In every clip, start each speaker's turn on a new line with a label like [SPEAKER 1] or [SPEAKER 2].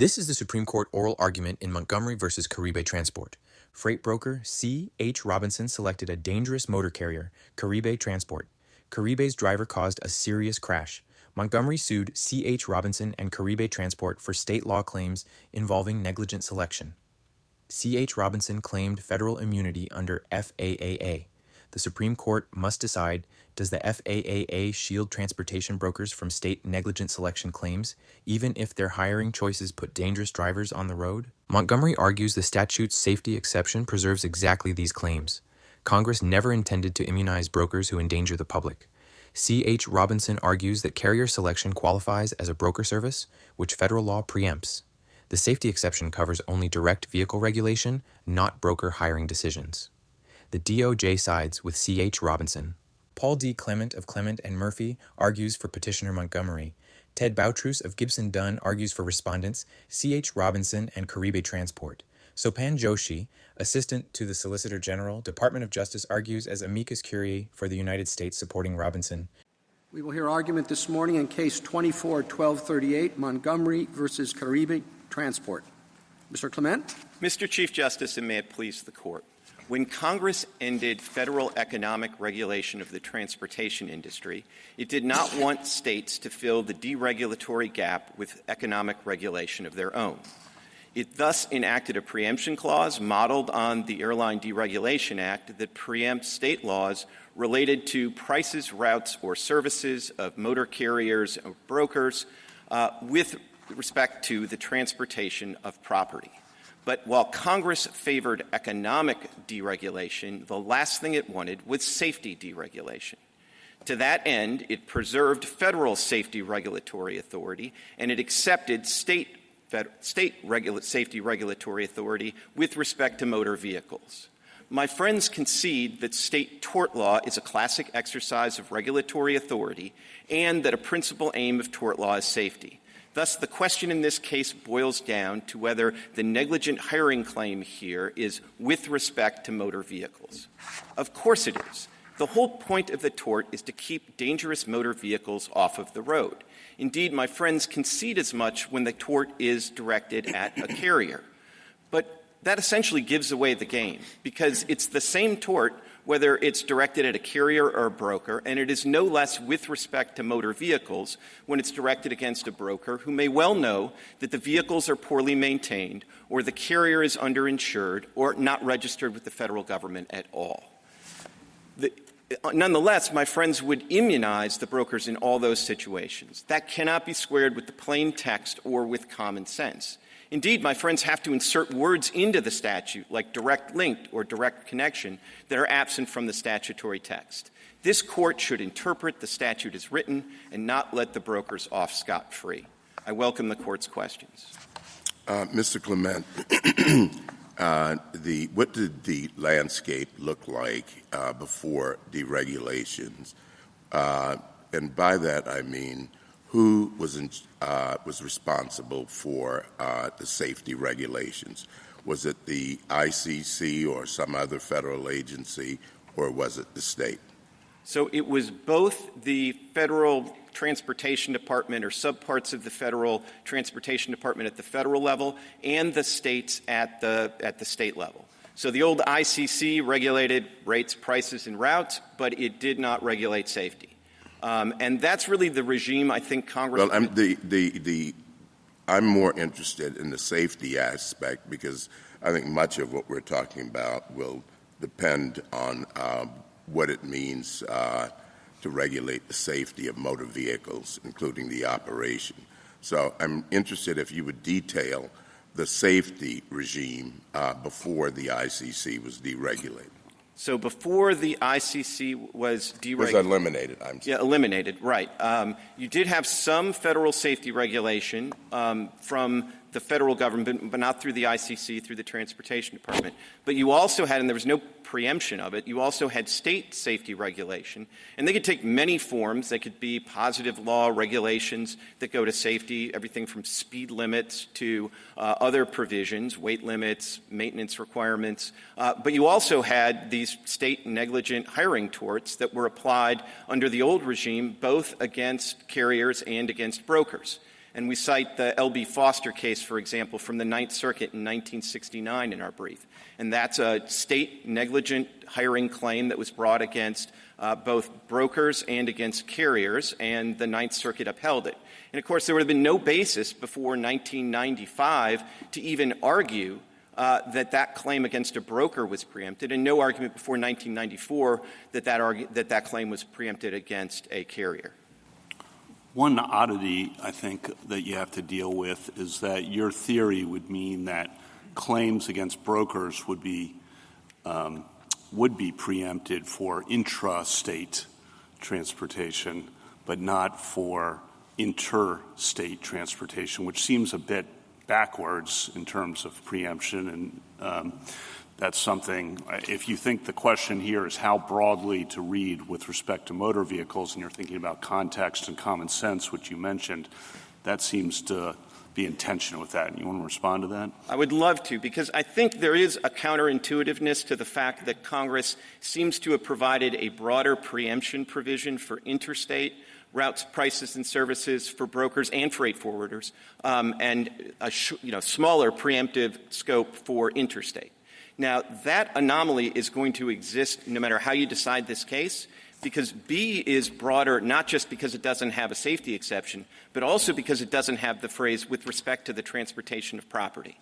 [SPEAKER 1] This is the Supreme Court oral argument in Montgomery v. Caribe Transport. Freight broker C.H. Robinson selected a dangerous motor carrier, Caribe Transport. Caribe's driver caused a serious crash. Montgomery sued C.H. Robinson and Caribe Transport for state law claims involving negligent selection. C.H. Robinson claimed federal immunity under FAAA. The Supreme Court must decide, does the FAAA shield transportation brokers from state negligent selection claims, even if their hiring choices put dangerous drivers on the road? Montgomery argues the statute's safety exception preserves exactly these claims. Congress never intended to immunize brokers who endanger the public. C.H. Robinson argues that carrier selection qualifies as a broker service, which federal law preempts. The safety exception covers only direct vehicle regulation, not broker hiring decisions. The DOJ sides with C.H. Robinson. Paul D. Clement of Clement and Murphy argues for Petitioner Montgomery. Ted Boutrous of Gibson Dunn argues for respondents C.H. Robinson and Caribe Transport. Sopan Joshi, Assistant to the Solicitor General, Department of Justice, argues as amicus curiae for the United States supporting Robinson.
[SPEAKER 2] We will hear argument this morning in Case 24-1238, Montgomery v. Caribe Transport. Mr. Clement.
[SPEAKER 3] Mr. Chief Justice, and may it please the Court. When Congress ended federal economic regulation of the transportation industry, it did not want states to fill the deregulatory gap with economic regulation of their own. It thus enacted a preemption clause modeled on the Airline Deregulation Act that preempts state laws related to prices, routes, or services of motor carriers or brokers with respect to the transportation of property. But while Congress favored economic deregulation, the last thing it wanted was safety deregulation. To that end, it preserved federal safety regulatory authority, and it accepted state safety regulatory authority with respect to motor vehicles. My friends concede that state tort law is a classic exercise of regulatory authority and that a principal aim of tort law is safety. Thus, the question in this case boils down to whether the negligent hiring claim here is with respect to motor vehicles. Of course it is. The whole point of the tort is to keep dangerous motor vehicles off of the road. Indeed, my friends concede as much when the tort is directed at a carrier. But that essentially gives away the game, because it's the same tort whether it's directed at a carrier or a broker, and it is no less with respect to motor vehicles when it's directed against a broker who may well know that the vehicles are poorly maintained or the carrier is underinsured or not registered with the federal government at all. Nonetheless, my friends would immunize the brokers in all those situations. That cannot be squared with the plain text or with common sense. Indeed, my friends have to insert words into the statute, like direct linked or direct connection, that are absent from the statutory text. This Court should interpret the statute as written and not let the brokers off scot-free. I welcome the Court's questions.
[SPEAKER 4] Mr. Clement, what did the landscape look like before deregulations? And by that I mean, who was responsible for the safety regulations? Was it the ICC or some other federal agency, or was it the state?
[SPEAKER 3] So it was both the Federal Transportation Department or subparts of the Federal Transportation Department at the federal level and the states at the state level. So the old ICC regulated rates, prices, and routes, but it did not regulate safety. And that's really the regime I think Congress.
[SPEAKER 4] Well, I'm more interested in the safety aspect, because I think much of what we're talking about will depend on what it means to regulate the safety of motor vehicles, including the operation. So I'm interested if you would detail the safety regime before the ICC was deregulated.
[SPEAKER 3] So before the ICC was deregulated.
[SPEAKER 4] Was eliminated, I'm sorry.
[SPEAKER 3] Yeah, eliminated, right. You did have some federal safety regulation from the federal government, but not through the ICC, through the Transportation Department. But you also had, and there was no preemption of it, you also had state safety regulation. And they could take many forms. They could be positive law regulations that go to safety, everything from speed limits to other provisions, weight limits, maintenance requirements. But you also had these state negligent hiring torts that were applied under the old regime, both against carriers and against brokers. And we cite the L.B. Foster case, for example, from the Ninth Circuit in 1969 in our brief. And that's a state negligent hiring claim that was brought against both brokers and against carriers, and the Ninth Circuit upheld it. And, of course, there would have been no basis before 1995 to even argue that claim against a broker was preempted, and no argument before 1994 that claim was preempted against a carrier.
[SPEAKER 5] One oddity, I think, that you have to deal with is that your theory would mean that claims against brokers would be preempted for intrastate transportation, but not for interstate transportation, which seems a bit backwards in terms of preemption. And that's something, if you think the question here is how broadly to read with respect to motor vehicles, and you're thinking about context and common sense, which you mentioned, that seems to be in tension with that. You want to respond to that?
[SPEAKER 3] I would love to, because I think there is a counterintuitiveness to the fact that Congress seems to have provided a broader preemption provision for interstate routes, prices, and services for brokers and freight forwarders, and a smaller preemptive scope for interstate. Now, that anomaly is going to exist no matter how you decide this case, because B is broader not just because it doesn't have a safety exception, but also because it doesn't have the phrase with respect to the transportation of property.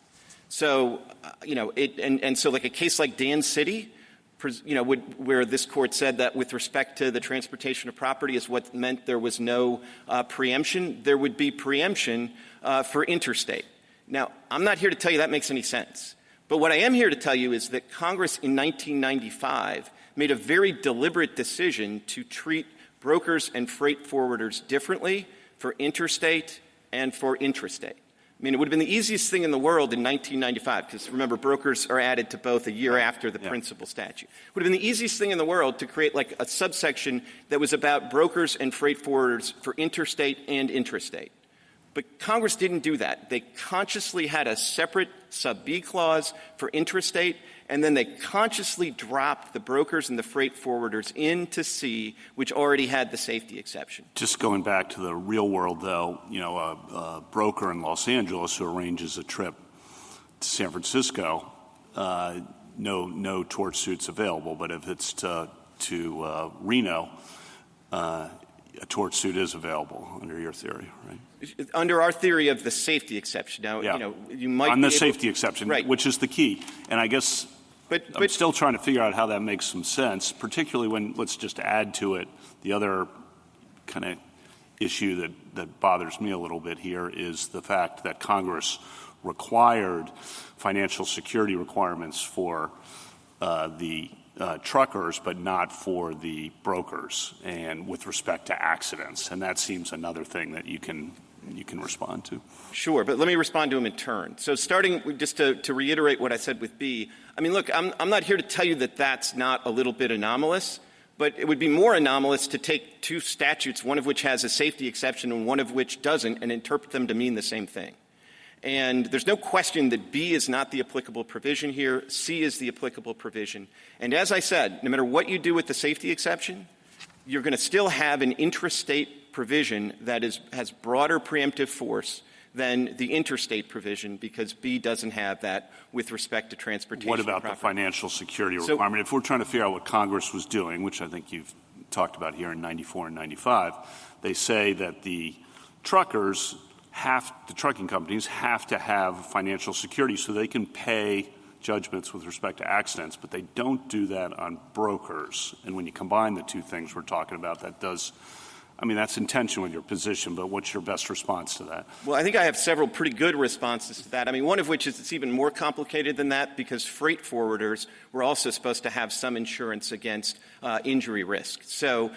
[SPEAKER 3] So, so like a case like Dan City, where this court said that with respect to the transportation of property is what meant there was no preemption, there would be preemption for interstate. Now, I'm not here to tell you that makes any sense. But what I am here to tell you is that Congress in 1995 made a very deliberate decision to treat brokers and freight forwarders differently for interstate and for intrastate. I mean, it would have been the easiest thing in the world in 1995, because remember, brokers are added to both a year after the principal statute. It would have been the easiest thing in the world to create like a subsection that was about brokers and freight forwarders for interstate and intrastate. But Congress didn't do that. They consciously had a separate sub-B clause for intrastate, and then they consciously dropped the brokers and the freight forwarders into C, which already had the safety exception.
[SPEAKER 5] Just going back to the real world, though, a broker in Los Angeles who arranges a trip to San Francisco, no tort suits available. But if it's to Reno, a tort suit is available under your theory, right?
[SPEAKER 3] Under our theory of the safety exception. Now, you might
[SPEAKER 5] on
[SPEAKER 3] be
[SPEAKER 5] the safety exception,
[SPEAKER 3] right,
[SPEAKER 5] which is the key. And I guess I'm still trying to figure out how that makes some sense, particularly when, let's just add to it, the other kind of issue that bothers me a little bit here is the fact that Congress required financial security requirements for the truckers, but not for the brokers, and with respect to accidents. And that seems another thing that you can respond to.
[SPEAKER 3] Sure, but let me respond to him in turn. So starting just to reiterate what I said with B, I mean, look, I'm not here to tell you that that's not a little bit anomalous, but it would be more anomalous to take two statutes, one of which has a safety exception and one of which doesn't, and interpret them to mean the same thing. And there's no question that B is not the applicable provision here. C is the applicable provision. And as I said, no matter what you do with the safety exception, you're going to still have an intrastate provision that has broader preemptive force than the interstate provision, because B doesn't have that with respect to transportation.
[SPEAKER 5] What about the financial security requirement? If we're trying to figure out what Congress was doing, which I think you've talked about here in 94 and 95, they say that the truckers the trucking companies have to have financial security so they can pay judgments with respect to accidents, but they don't do that on brokers. And when you combine the two things we're talking about, that's in tension with your position, but what's your best response to that?
[SPEAKER 3] Well, I think I have several pretty good responses to that. I mean, one of which is it's even more complicated than that, because freight forwarders were also supposed to have some insurance against injury risk. So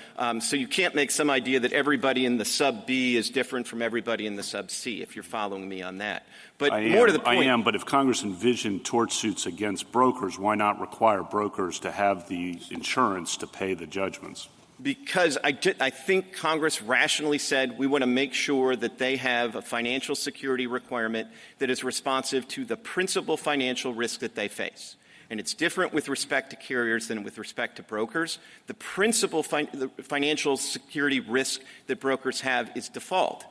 [SPEAKER 3] you can't make some idea that everybody in the sub B is different from everybody in the sub C, if you're following me on that. But more to the point,
[SPEAKER 5] I am, but if Congress envisioned tort suits against brokers, why not require brokers to have the insurance to pay the judgments?
[SPEAKER 3] Because I think Congress rationally said we want to make sure that they have a financial security requirement that is responsive to the principal financial risk that they face. And it's different with respect to carriers than with respect to brokers. The principal financial security risk that brokers have is default.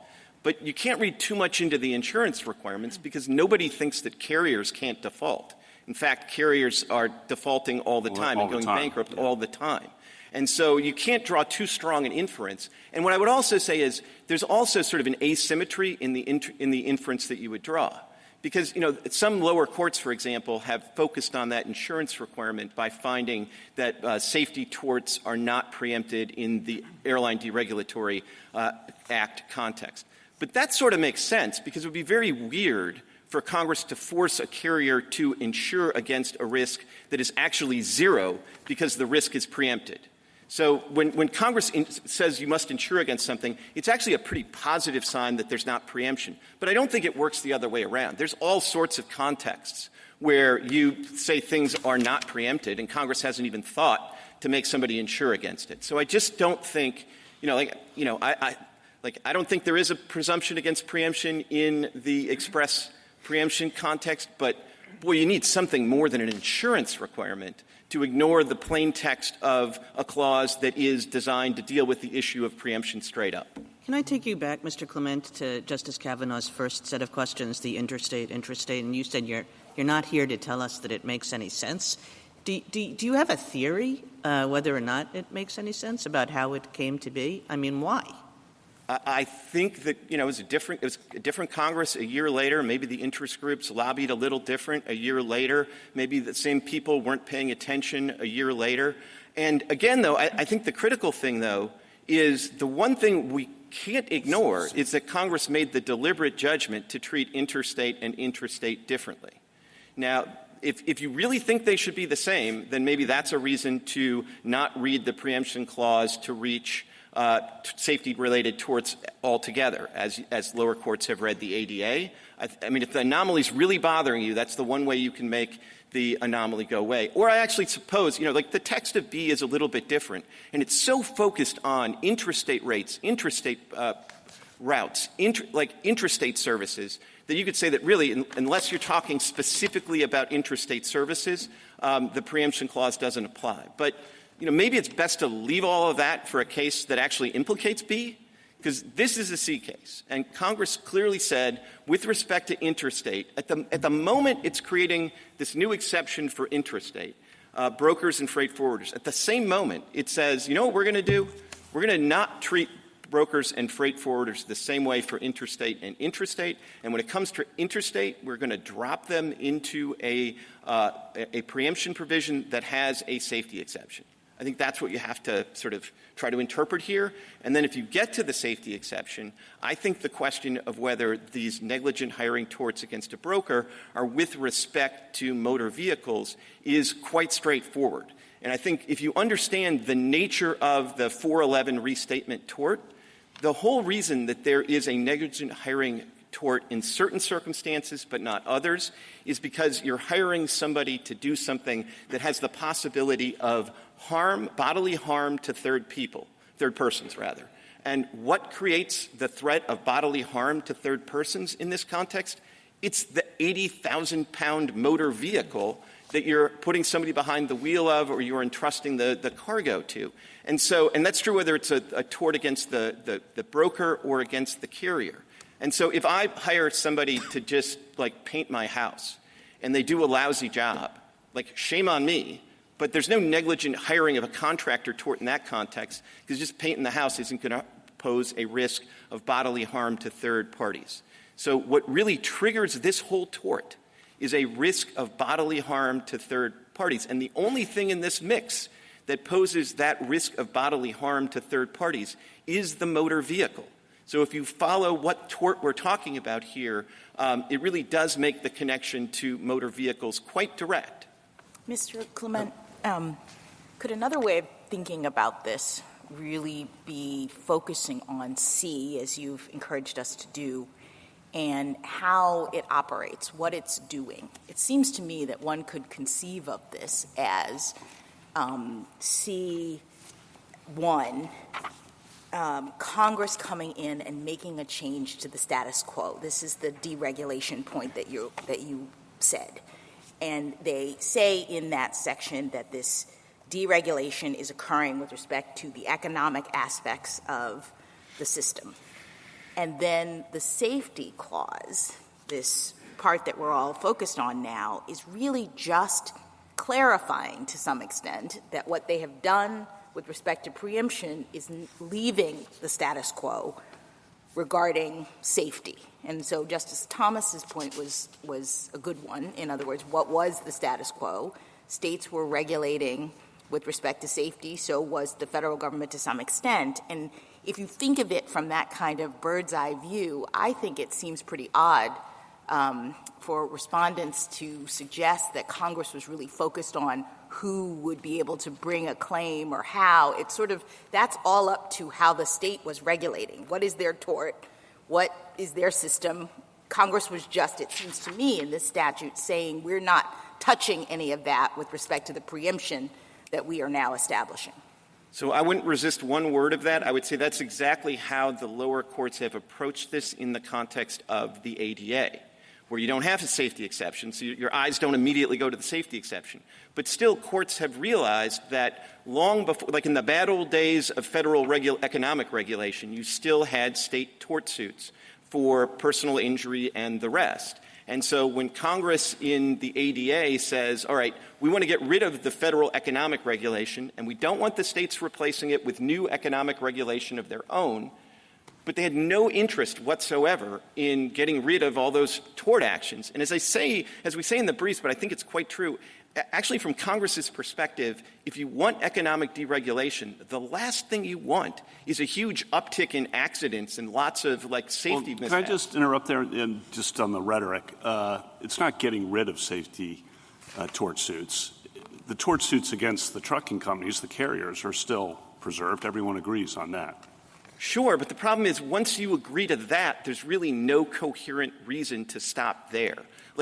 [SPEAKER 3] But you can't read too much into the insurance requirements because nobody thinks that carriers can't default. In fact, carriers are defaulting all the time and going bankrupt all the time. And so you can't draw too strong an inference. And what I would also say is there's also sort of an asymmetry in the inference that you would draw. Because, some lower courts, for example, have focused on that insurance requirement by finding that safety torts are not preempted in the Airline Deregulatory Act context. But that sort of makes sense because it would be very weird for Congress to force a carrier to insure against a risk that is actually zero because the risk is preempted. So when Congress says you must insure against something, it's actually a pretty positive sign that there's not preemption. But I don't think it works the other way around. There's all sorts of contexts where you say things are not preempted and Congress hasn't even thought to make somebody insure against it. So I just don't think, I don't think there is a presumption against preemption in the express preemption context, but boy, you need something more than an insurance requirement to ignore the plain text of a clause that is designed to deal with the issue of preemption straight up.
[SPEAKER 6] Can I take you back, Mr. Clement, to Justice Kavanaugh's first set of questions, the interstate, and you said you're not here to tell us that it makes any sense. Do you have a theory whether or not it makes any sense about how it came to be? I mean, why?
[SPEAKER 3] I think that, it was a different Congress a year later. Maybe the interest groups lobbied a little different a year later. Maybe the same people weren't paying attention a year later. And again, though, I think the critical thing, though, is the one thing we can't ignore is that Congress made the deliberate judgment to treat interstate and intrastate differently. Now, if you really think they should be the same, then maybe that's a reason to not read the preemption clause to reach safety-related torts altogether, as lower courts have read the ADA. I mean, if the anomaly is really bothering you, that's the one way you can make the anomaly go away. Or I actually suppose, the text of B is a little bit different, and it's so focused on intrastate rates, intrastate routes, intrastate services, that you could say that really, unless you're talking specifically about intrastate services, the preemption clause doesn't apply. But maybe it's best to leave all of that for a case that actually implicates B, because this is a C case. And Congress clearly said, with respect to interstate, at the moment it's creating this new exception for intrastate, brokers and freight forwarders. At the same moment, it says, what we're going to do? We're going to not treat brokers and freight forwarders the same way for interstate and intrastate. And when it comes to interstate, we're going to drop them into a preemption provision that has a safety exception. I think that's what you have to sort of try to interpret here. And then if you get to the safety exception, I think the question of whether these negligent hiring torts against a broker are with respect to motor vehicles is quite straightforward. And I think if you understand the nature of the 411 restatement tort, the whole reason that there is a negligent hiring tort in certain circumstances but not others is because you're hiring somebody to do something that has the possibility of bodily harm to third persons. And what creates the threat of bodily harm to third persons in this context? It's the 80,000-pound motor vehicle that you're putting somebody behind the wheel of or you're entrusting the cargo to. And that's true whether it's a tort against the broker or against the carrier. And so if I hire somebody to just paint my house and they do a lousy job, shame on me, but there's no negligent hiring of a contractor tort in that context because just painting the house isn't going to pose a risk of bodily harm to third parties. So what really triggers this whole tort is a risk of bodily harm to third parties. And the only thing in this mix that poses that risk of bodily harm to third parties is the motor vehicle. So if you follow what tort we're talking about here, it really does make the connection to motor vehicles quite direct.
[SPEAKER 7] Mr. Clement, could another way of thinking about this really be focusing on C, as you've encouraged us to do, and how it operates, what it's doing? It seems to me that one could conceive of this as C1, Congress coming in and making a change to the status quo. This is the deregulation point that you said. And they say in that section that this deregulation is occurring with respect to the economic aspects of the system. And then the safety clause, this part that we're all focused on now, is really just clarifying to some extent that what they have done with respect to preemption is leaving the status quo regarding safety. And so Justice Thomas's point was a good one. In other words, what was the status quo? States were regulating with respect to safety, so was the federal government to some extent. And if you think of it from that kind of bird's eye view, I think it seems pretty odd for respondents to suggest that Congress was really focused on who would be able to bring a claim or how. It's sort of, that's all up to how the state was regulating. What is their tort? What is their system? Congress was just, it seems to me, in this statute saying we're not touching any of that with respect to the preemption that we are now establishing.
[SPEAKER 3] So I wouldn't resist one word of that. I would say that's exactly how the lower courts have approached this in the context of the ADA, where you don't have a safety exception, so your eyes don't immediately go to the safety exception. But still, courts have realized that long before, like in the bad old days of federal economic regulation, you still had state tort suits for personal injury and the rest. And so when Congress in the ADA says, all right, we want to get rid of the federal economic regulation, and we don't want the states replacing it with new economic regulation of their own, but they had no interest whatsoever in getting rid of all those tort actions. And as we say in the briefs, but I think it's quite true, actually from Congress's perspective, if you want economic deregulation, the last thing you want is a huge uptick in accidents and lots of safety mishaps.
[SPEAKER 5] Can I just interrupt there and just on the rhetoric? It's not getting rid of safety tort suits. The tort suits against the trucking companies, the carriers, are still preserved. Everyone agrees on that.
[SPEAKER 3] Sure, but the problem is once you agree to that, there's really no coherent reason to stop there.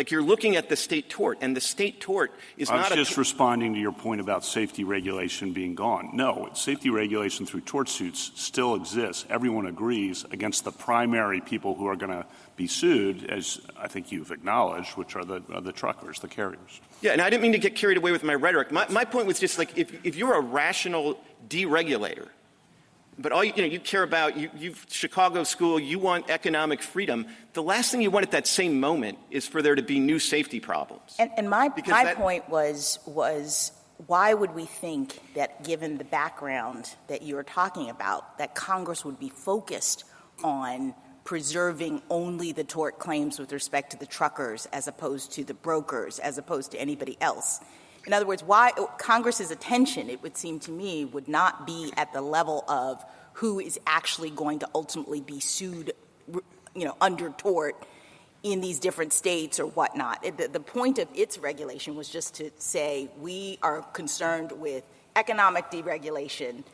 [SPEAKER 3] You're looking at the state tort, and the state tort is not
[SPEAKER 5] I was just responding to your point about safety regulation being gone. No, safety regulation through tort suits still exists. Everyone agrees against the primary people who are going to be sued, as I think you've acknowledged, which are the truckers, the carriers.
[SPEAKER 3] Yeah, and I didn't mean to get carried away with my rhetoric. My point was just if you're a rational deregulator, but all you care about, you've Chicago school, you want economic freedom. The last thing you want at that same moment is for there to be new safety problems.
[SPEAKER 7] And my point was why would we think that, given the background that you're talking about, that Congress would be focused on preserving only the tort claims with respect to the truckers as opposed to the brokers, as opposed to anybody else? In other words, why Congress's attention, it would seem to me, would not be at the level of who is actually going to ultimately be sued, under tort in these different states or whatnot. The point of its regulation was just to say we are concerned with economic deregulation.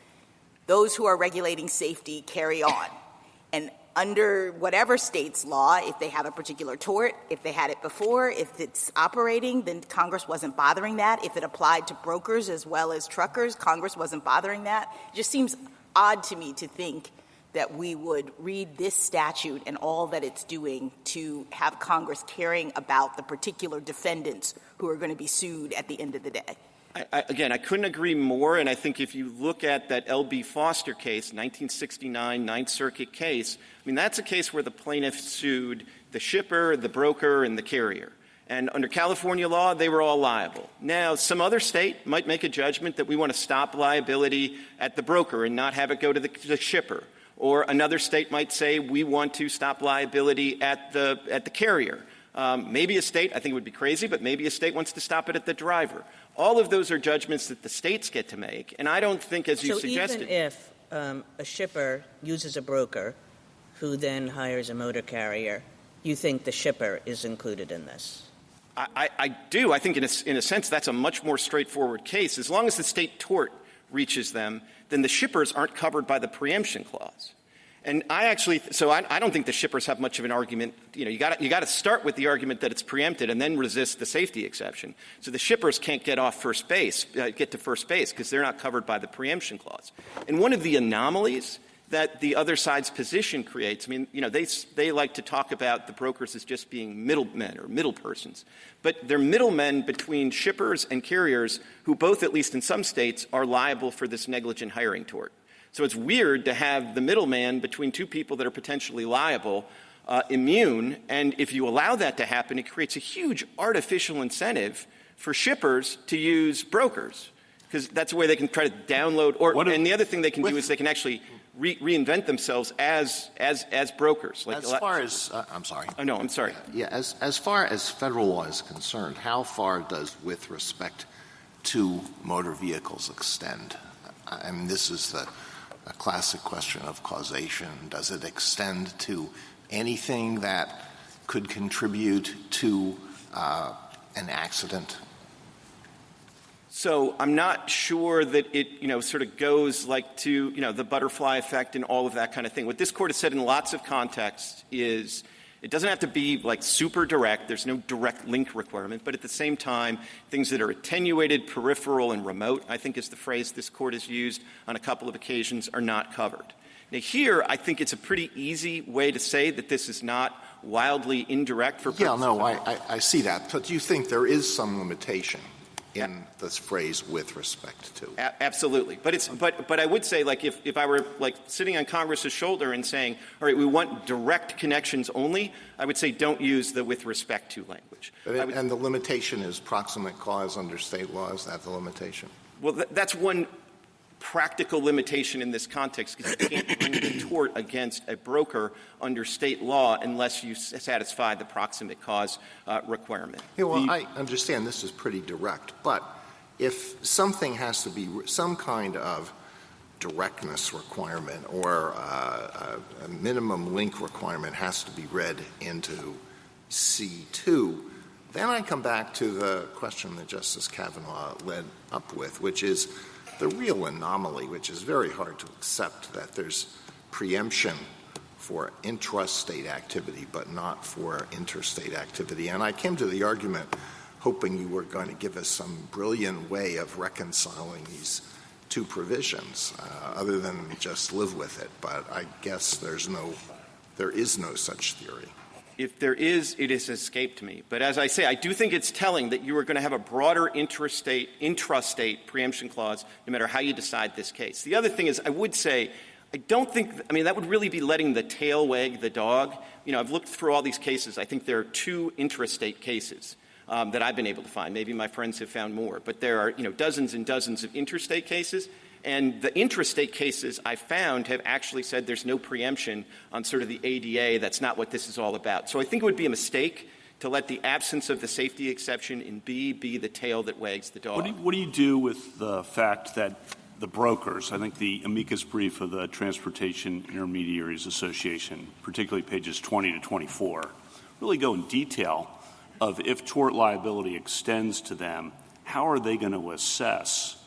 [SPEAKER 7] Those who are regulating safety carry on. And under whatever state's law, if they have a particular tort, if they had it before, if it's operating, then Congress wasn't bothering that. If it applied to brokers as well as truckers, Congress wasn't bothering that. It just seems odd to me to think that we would read this statute and all that it's doing to have Congress caring about the particular defendants who are going to be sued at the end of the day.
[SPEAKER 3] Again, I couldn't agree more, and I think if you look at that L.B. Foster case, 1969 Ninth Circuit case, that's a case where the plaintiff sued the shipper, the broker, and the carrier. And under California law, they were all liable. Now, some other state might make a judgment that we want to stop liability at the broker and not have it go to the shipper. Or another state might say we want to stop liability at the carrier. Maybe a state, I think it would be crazy, but maybe a state wants to stop it at the driver. All of those are judgments that the states get to make, and I don't think, as you suggested—
[SPEAKER 6] So even if a shipper uses a broker who then hires a motor carrier, you think the shipper is included in this?
[SPEAKER 3] I do. I think in a sense that's a much more straightforward case. As long as the state tort reaches them, then the shippers aren't covered by the preemption clause. And I don't think the shippers have much of an argument. You got to start with the argument that it's preempted and then resist the safety exception. So the shippers can't get to first base because they're not covered by the preemption clause. And one of the anomalies that the other side's position creates, they like to talk about the brokers as just being middlemen or middle persons. But they're middlemen between shippers and carriers who both, at least in some states, are liable for this negligent hiring tort. So it's weird to have the middleman between two people that are potentially liable immune, and if you allow that to happen, it creates a huge artificial incentive for shippers to use brokers, because that's a way they can try to download. And the other thing they can do is they can actually reinvent themselves as brokers.
[SPEAKER 8] Like as far as I'm sorry.
[SPEAKER 3] Oh no, I'm sorry.
[SPEAKER 8] Yeah, as far as federal law is concerned, how far does with respect to motor vehicles extend? I mean, this is a classic question of causation. Does it extend to anything that could contribute to an accident?
[SPEAKER 3] So I'm not sure that it, sort of goes like to, the butterfly effect and all of that kind of thing. What this court has said in lots of contexts is it doesn't have to be like super direct. There's no direct link requirement. But at the same time, things that are attenuated, peripheral, and remote, I think is the phrase this court has used on a couple of occasions, are not covered. Now here, I think it's a pretty easy way to say that this is not wildly indirect for purposes.
[SPEAKER 8] Yeah, no, I see that. But do you think there is some limitation in this phrase with respect to?
[SPEAKER 3] Absolutely. But I would say, like, if I were like sitting on Congress's shoulder and saying, all right, we want direct connections only, I would say don't use the with respect to language.
[SPEAKER 8] And the limitation is proximate cause under state law. Is that the limitation?
[SPEAKER 3] Well, that's one practical limitation in this context, because you can't bring the tort against a broker under state law unless you satisfy the proximate cause requirement.
[SPEAKER 8] Yeah, well, I understand this is pretty direct, but if something has to be some kind of directness requirement or a minimum link requirement has to be read into C2, then I come back to the question that Justice Kavanaugh led up with, which is the real anomaly, which is very hard to accept, that there's preemption for intrastate activity but not for interstate activity. And I came to the argument hoping you were going to give us some brilliant way of reconciling these two provisions other than just live with it. But I guess there is no such theory.
[SPEAKER 3] If there is, it has escaped me. But as I say, I do think it's telling that you are going to have a broader intrastate preemption clause no matter how you decide this case. The other thing is, I would say, that would really be letting the tail wag the dog. I've looked through all these cases. I think there are 2 intrastate cases that I've been able to find. Maybe my friends have found more. But there are, dozens and dozens of interstate cases. And the intrastate cases I found have actually said there's no preemption on sort of the ADA. That's not what this is all about. So I think it would be a mistake to let the absence of the safety exception in B be the tail that wags the dog.
[SPEAKER 5] What do you do with the fact that the brokers, I think the amicus brief of the Transportation Intermediaries Association, particularly pages 20 to 24, really go in detail of if tort liability extends to them, how are they going to assess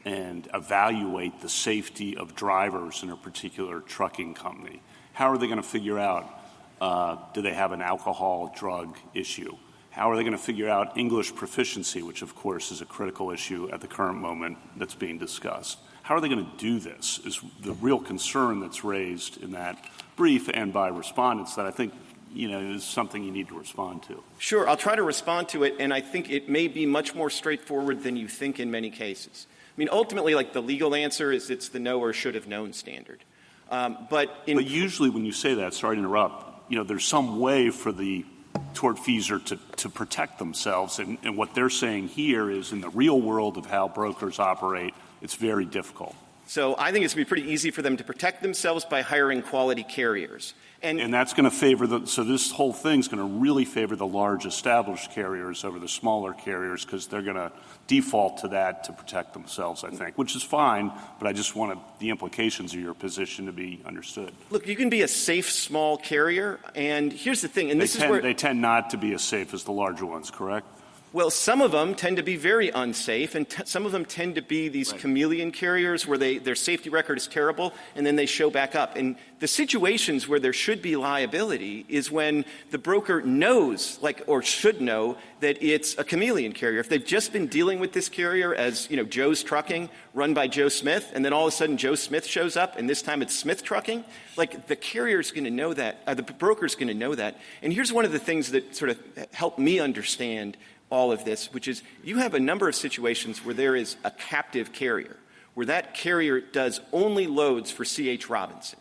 [SPEAKER 5] and evaluate the safety of drivers in a particular trucking company? How are they going to figure out, do they have an alcohol drug issue? How are they going to figure out English proficiency, which of course is a critical issue at the current moment that's being discussed? How are they going to do this is the real concern that's raised in that brief and by respondents that I think is something you need to respond to.
[SPEAKER 3] Sure, I'll try to respond to it, and I think it may be much more straightforward than you think in many cases. Ultimately, like, the legal answer is it's the know or should have known standard. But
[SPEAKER 5] usually when you say that, sorry to interrupt, there's some way for the tortfeasor to protect themselves. And what they're saying here is in the real world of how brokers operate, it's very difficult.
[SPEAKER 3] So I think it's going to be pretty easy for them to protect themselves by hiring quality carriers.
[SPEAKER 5] And that's going to favor so this whole thing's going to really favor the large established carriers over the smaller carriers because they're going to default to that to protect themselves, I think, which is fine, but I just wanted the implications of your position to be understood.
[SPEAKER 3] Look, you can be a safe small carrier, and here's the thing, and
[SPEAKER 5] they tend not to be as safe as the larger ones, correct?
[SPEAKER 3] Well, some of them tend to be very unsafe, and some of them tend to be these chameleon carriers where their safety record is terrible, and then they show back up. And the situations where there should be liability is when the broker knows, or should know, that it's a chameleon carrier. If they've just been dealing with this carrier as, Joe's Trucking, run by Joe Smith, and then all of a sudden Joe Smith shows up, and this time it's Smith Trucking, the carrier's going to know that, the broker's going to know that. And here's one of the things that sort of helped me understand all of this, which is you have a number of situations where there is a captive carrier, where that carrier does only loads for C.H. Robinson.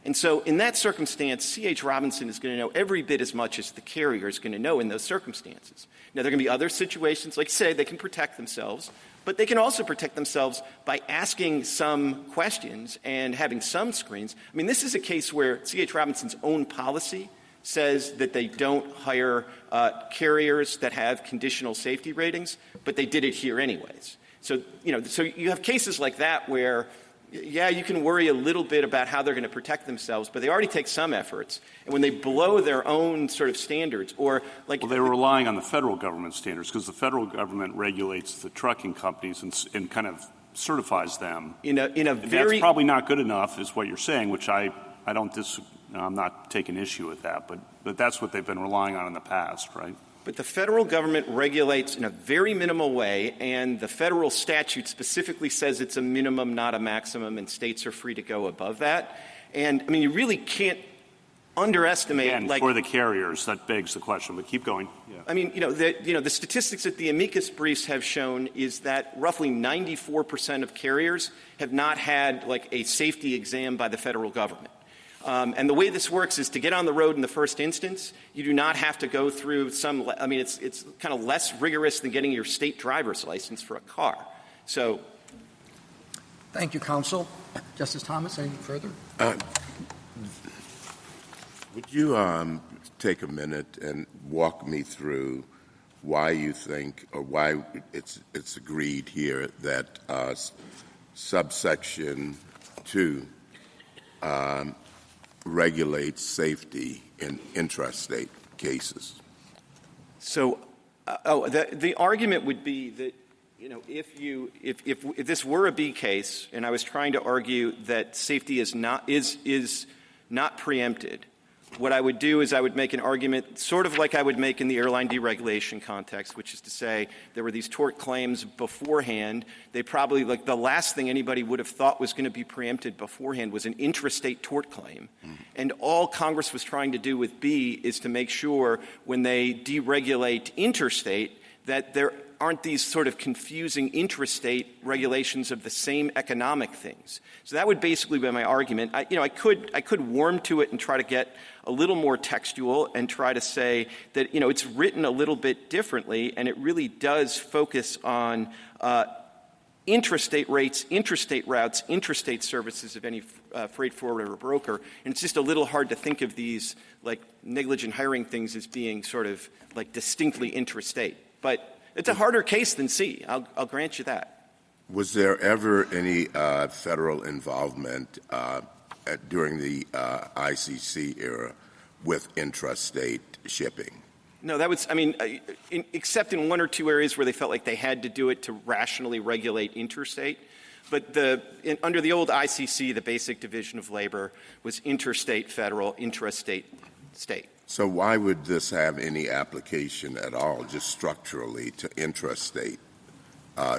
[SPEAKER 3] And so in that circumstance, C.H. Robinson is going to know every bit as much as the carrier is going to know in those circumstances. Now, there are going to be other situations, like say, they can protect themselves, but they can also protect themselves by asking some questions and having some screens. I mean, this is a case where C.H. Robinson's own policy says that they don't hire carriers that have conditional safety ratings, but they did it here anyways. So, so you have cases like that where, yeah, you can worry a little bit about how they're going to protect themselves, but they already take some efforts. And when they blow their own sort of standards or like...
[SPEAKER 5] Well, they were relying on the federal government standards because the federal government regulates the trucking companies and kind of certifies them. That's probably not good enough is what you're saying, which I'm not taking issue with that, but that's what they've been relying on in the past, right?
[SPEAKER 3] But the federal government regulates in a very minimal way, and the federal statute specifically says it's a minimum, not a maximum, and states are free to go above that. And, I mean, you really can't underestimate...
[SPEAKER 5] Again, for the carriers, that begs the question, but keep going. Yeah.
[SPEAKER 3] I mean, the statistics that the amicus briefs have shown is that roughly 94% of carriers have not had, like, a safety exam by the federal government. And the way this works is to get on the road in the first instance, you do not have to go through it's kind of less rigorous than getting your state driver's license for a car. So.
[SPEAKER 2] Thank you, counsel. Justice Thomas, anything further?
[SPEAKER 4] Would you take a minute and walk me through why you think or why it's agreed here that subsection 2 regulates safety in intrastate cases?
[SPEAKER 3] So, the argument would be that, if this were a B case, and I was trying to argue that safety is not preempted, what I would do is I would make an argument sort of like I would make in the airline deregulation context, which is to say there were these tort claims beforehand. They probably, like, the last thing anybody would have thought was going to be preempted beforehand was an intrastate tort claim. And all Congress was trying to do with B is to make sure when they deregulate interstate that there aren't these sort of confusing intrastate regulations of the same economic things. So that would basically be my argument. I could warm to it and try to get a little more textual and try to say that, it's written a little bit differently, and it really does focus on intrastate rates, intrastate routes, intrastate services of any freight forwarder or broker. And it's just a little hard to think of these, like, negligent hiring things as being sort of, like, distinctly intrastate. But it's a harder case than C. I'll grant you that.
[SPEAKER 4] Was there ever any federal involvement during the ICC era with intrastate shipping?
[SPEAKER 3] No, that was, except in one or two areas where they felt like they had to do it to rationally regulate interstate. But under the old ICC, the basic division of labor was interstate federal, intrastate state.
[SPEAKER 4] So why would this have any application at all, just structurally, to intrastate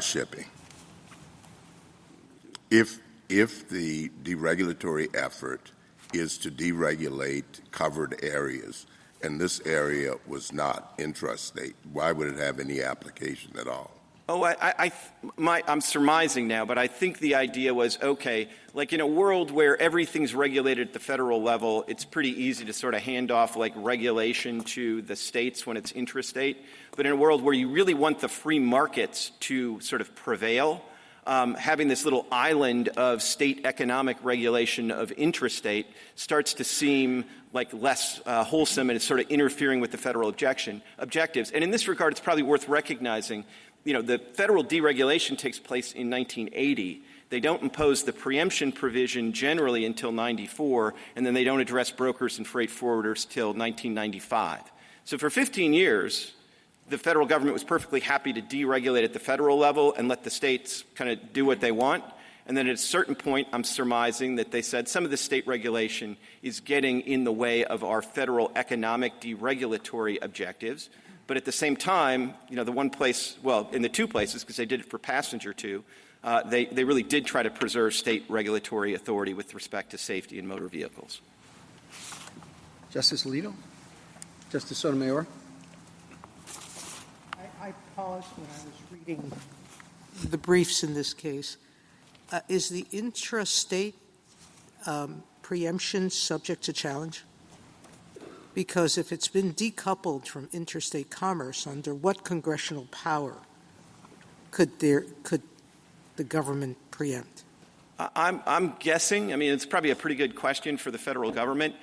[SPEAKER 4] shipping? If the deregulatory effort is to deregulate covered areas, and this area was not intrastate, why would it have any application at all?
[SPEAKER 3] Oh, I'm surmising now, but I think the idea was, okay, like in a world where everything's regulated at the federal level, it's pretty easy to sort of hand off like regulation to the states when it's intrastate. But in a world where you really want the free markets to sort of prevail, having this little island of state economic regulation of intrastate starts to seem like less wholesome, and it's sort of interfering with the federal objectives. And in this regard, it's probably worth recognizing, the federal deregulation takes place in 1980. They don't impose the preemption provision generally until 94, and then they don't address brokers and freight forwarders till 1995. So for 15 years, the federal government was perfectly happy to deregulate at the federal level and let the states kind of do what they want. And then at a certain point, I'm surmising that they said some of the state regulation is getting in the way of our federal economic deregulatory objectives. But at the same time, the one place, well, in the two places, because they did it for passenger too, they really did try to preserve state regulatory authority with respect to safety in motor vehicles.
[SPEAKER 2] Justice Alito? Justice Sotomayor?
[SPEAKER 9] I paused when I was reading the briefs in this case, is the intrastate preemption subject to challenge? Because if it's been decoupled from interstate commerce, under what congressional power could the government preempt?
[SPEAKER 3] I'm guessing. I mean, it's probably a pretty good question for the federal government.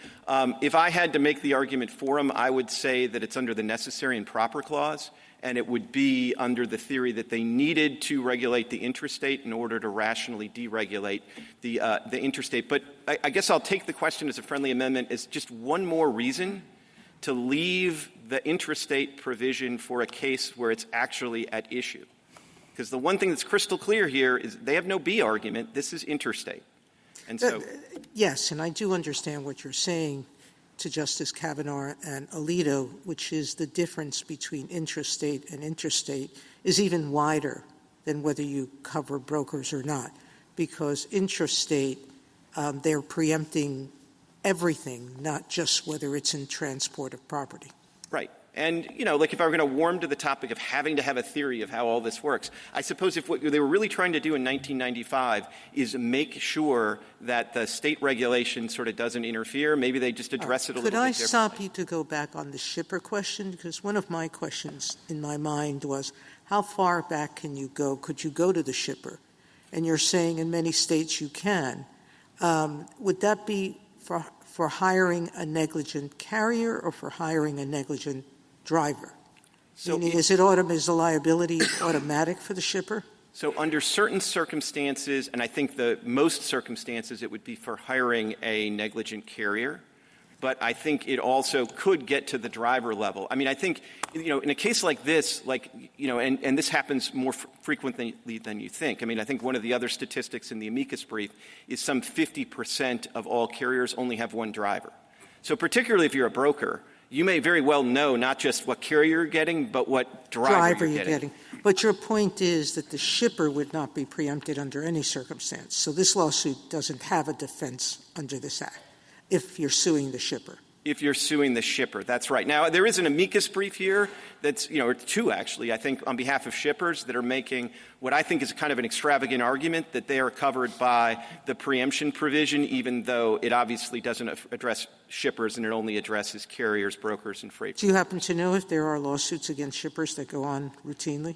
[SPEAKER 3] If I had to make the argument for them, I would say that it's under the necessary and proper clause, and it would be under the theory that they needed to regulate the intrastate in order to rationally deregulate the interstate. But I guess I'll take the question as a friendly amendment as just one more reason to leave the intrastate provision for a case where it's actually at issue. Because the one thing that's crystal clear here is they have no B argument. This is interstate. And so
[SPEAKER 9] yes, and I do understand what you're saying to Justice Kavanaugh and Alito, which is the difference between intrastate and interstate is even wider than whether you cover brokers or not. Because intrastate, they're preempting everything, not just whether it's in transport of property.
[SPEAKER 3] Right. And, like if I were going to warm to the topic of having to have a theory of how all this works, I suppose if what they were really trying to do in 1995 is make sure that the state regulation sort of doesn't interfere, maybe they just address it a little bit differently.
[SPEAKER 9] Could I stop you to go back on the shipper question? Because one of my questions in my mind was, how far back can you go? Could you go to the shipper? And you're saying in many states you can. Would that be for hiring a negligent carrier or for hiring a negligent driver?
[SPEAKER 3] So
[SPEAKER 9] is the liability automatic for the shipper?
[SPEAKER 3] So under certain circumstances, and I think the most circumstances, it would be for hiring a negligent carrier. But I think it also could get to the driver level. I mean, I think, in a case like this, and this happens more frequently than you think. I mean, I think one of the other statistics in the amicus brief is some 50% of all carriers only have one driver. So particularly if you're a broker, you may very well know not just what carrier you're getting, but what driver you're getting.
[SPEAKER 9] But your point is that the shipper would not be preempted under any circumstance. So this lawsuit doesn't have a defense under this act if you're suing the shipper.
[SPEAKER 3] If you're suing the shipper, that's right. Now, there is an amicus brief here that's, or two actually, I think, on behalf of shippers that are making what I think is kind of an extravagant argument that they are covered by the preemption provision, even though it obviously doesn't address shippers and it only addresses carriers, brokers, and freight.
[SPEAKER 9] Do you happen to know if there are lawsuits against shippers that go on routinely?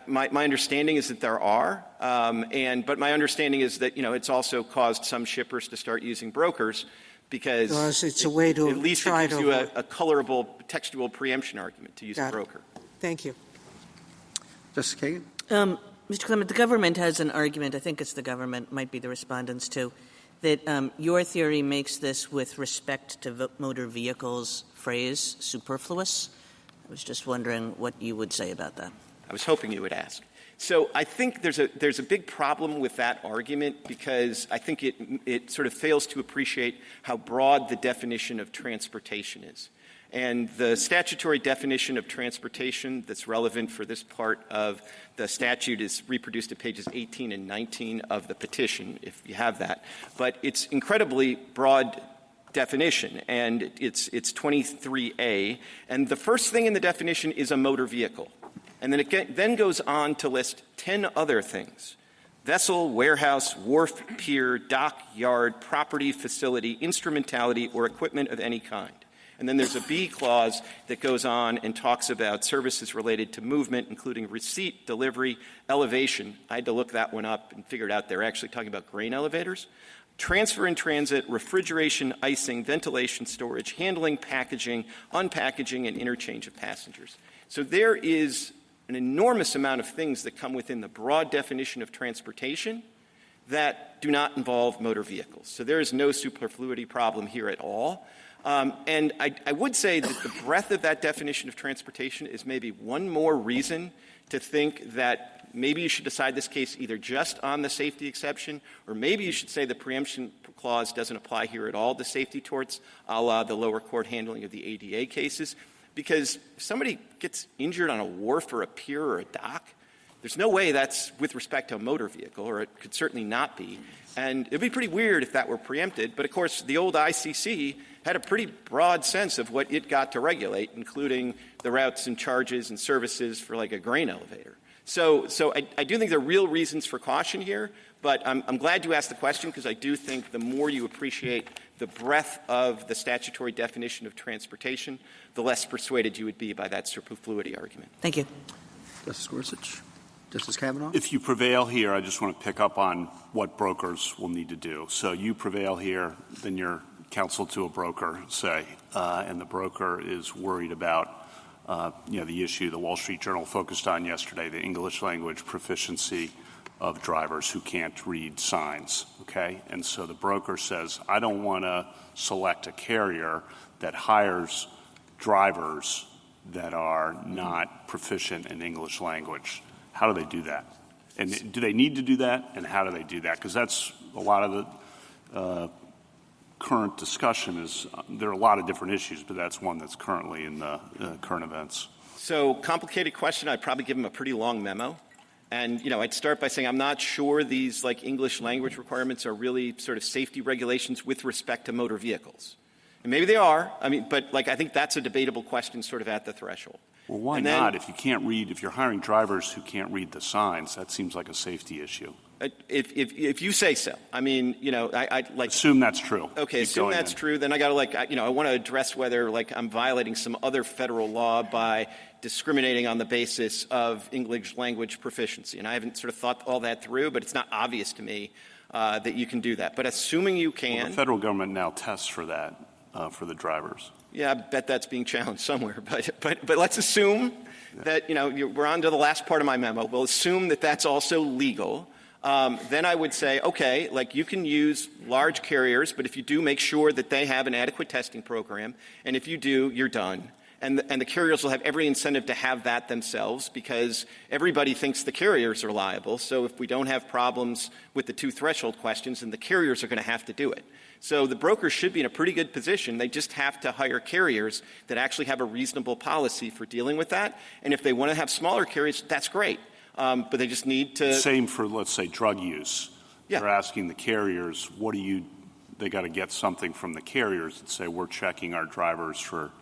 [SPEAKER 3] My understanding is that there are, but my understanding is that, it's also caused some shippers to start using brokers because
[SPEAKER 9] it's a way to
[SPEAKER 3] at least
[SPEAKER 9] try
[SPEAKER 3] it gives
[SPEAKER 9] to
[SPEAKER 3] you a colorable textual preemption argument to use a broker.
[SPEAKER 9] Thank you.
[SPEAKER 2] Justice Kagan?
[SPEAKER 6] Mr. Clement, the government has an argument, I think it's the government, might be the respondents too, that your theory makes this with respect to motor vehicles phrase superfluous. I was just wondering what you would say about that.
[SPEAKER 3] I was hoping you would ask. So I think there's a big problem with that argument because I think it sort of fails to appreciate how broad the definition of transportation is. And the statutory definition of transportation that's relevant for this part of the statute is reproduced at pages 18 and 19 of the petition, if you have that. But it's incredibly broad definition, and it's 23A. And the first thing in the definition is a motor vehicle. And then it then goes on to list 10 other things: vessel, warehouse, wharf, pier, dock, yard, property, facility, instrumentality, or equipment of any kind. And then there's a B clause that goes on and talks about services related to movement, including receipt, delivery, elevation. I had to look that one up and figured out they're actually talking about grain elevators. Transfer in transit, refrigeration, icing, ventilation, storage, handling, packaging, unpackaging, and interchange of passengers. So there is an enormous amount of things that come within the broad definition of transportation that do not involve motor vehicles. So there is no superfluity problem here at all. And I would say that the breadth of that definition of transportation is maybe one more reason to think that maybe you should decide this case either just on the safety exception, or maybe you should say the preemption clause doesn't apply here at all to safety torts, a la the lower court handling of the ADA cases. Because if somebody gets injured on a wharf or a pier or a dock, there's no way that's with respect to a motor vehicle, or it could certainly not be. And it would be pretty weird if that were preempted. But, of course, the old ICC had a pretty broad sense of what it got to regulate, including the routes and charges and services for, like, a grain elevator. So I do think there are real reasons for caution here, but I'm glad you asked the question because I do think the more you appreciate the breadth of the statutory definition of transportation, the less persuaded you would be by that superfluity argument.
[SPEAKER 6] Thank you.
[SPEAKER 2] Justice Gorsuch. Justice Kavanaugh.
[SPEAKER 5] If you prevail here, I just want to pick up on what brokers will need to do. So you prevail here, then you're counsel to a broker, say, and the broker is worried about the issue the Wall Street Journal focused on yesterday, the English language proficiency of drivers who can't read signs, okay? And so the broker says, I don't want to select a carrier that hires drivers that are not proficient in English language. How do they do that? And do they need to do that? And how do they do that? Because that's a lot of the current discussion is there are a lot of different issues, but that's one that's currently in the current events.
[SPEAKER 3] So complicated question. I'd probably give them a pretty long memo. And, I'd start by saying I'm not sure these English language requirements are really sort of safety regulations with respect to motor vehicles. And maybe they are. But I think that's a debatable question sort of at the threshold.
[SPEAKER 5] Well, why not? If you can't read, if you're hiring drivers who can't read the signs, that seems like a safety issue.
[SPEAKER 3] If you say so, I
[SPEAKER 5] assume that's true.
[SPEAKER 3] Okay, assume that's true. Then I got to I want to address whether I'm violating some other federal law by discriminating on the basis of English language proficiency. And I haven't sort of thought all that through, but it's not obvious to me that you can do that. But assuming you can,
[SPEAKER 5] well, the federal government now tests for that for the drivers.
[SPEAKER 3] Yeah, I bet that's being challenged somewhere. But let's assume that we're on to the last part of my memo. We'll assume that that's also legal. Then I would say, okay, you can use large carriers, but if you do, make sure that they have an adequate testing program. And if you do, you're done. And the carriers will have every incentive to have that themselves because everybody thinks the carriers are liable. So if we don't have problems with the two threshold questions, then the carriers are going to have to do it. So the brokers should be in a pretty good position. They just have to hire carriers that actually have a reasonable policy for dealing with that. And if they want to have smaller carriers, that's great. But they just need to.
[SPEAKER 5] Same for, let's say, drug use.
[SPEAKER 3] Yeah.
[SPEAKER 5] They're asking the carriers, they got to get something from the carriers that say we're checking our drivers for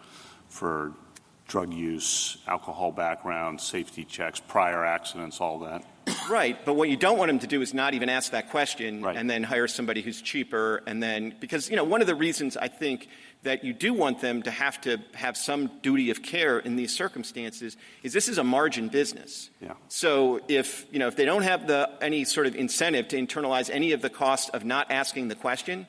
[SPEAKER 5] drug use, alcohol background, safety checks, prior accidents, all that.
[SPEAKER 3] Right. But what you don't want them to do is not even ask that question
[SPEAKER 5] right.
[SPEAKER 3] and then hire somebody who's cheaper. And then because, one of the reasons I think that you do want them to have some duty of care in these circumstances is this is a margin business.
[SPEAKER 5] Yeah.
[SPEAKER 3] So if they don't have any sort of incentive to internalize any of the cost of not asking the question,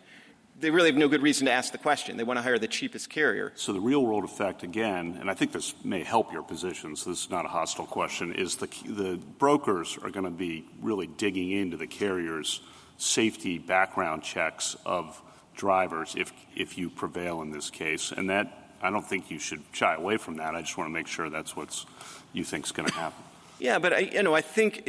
[SPEAKER 3] they really have no good reason to ask the question. They want to hire the cheapest carrier.
[SPEAKER 5] So the real world effect, again, and I think this may help your position, so this is not a hostile question, is the brokers are going to be really digging into the carriers' safety background checks of drivers if you prevail in this case. And that, I don't think you should shy away from that. I just want to make sure that's what you think is going to happen.
[SPEAKER 3] Yeah, but I think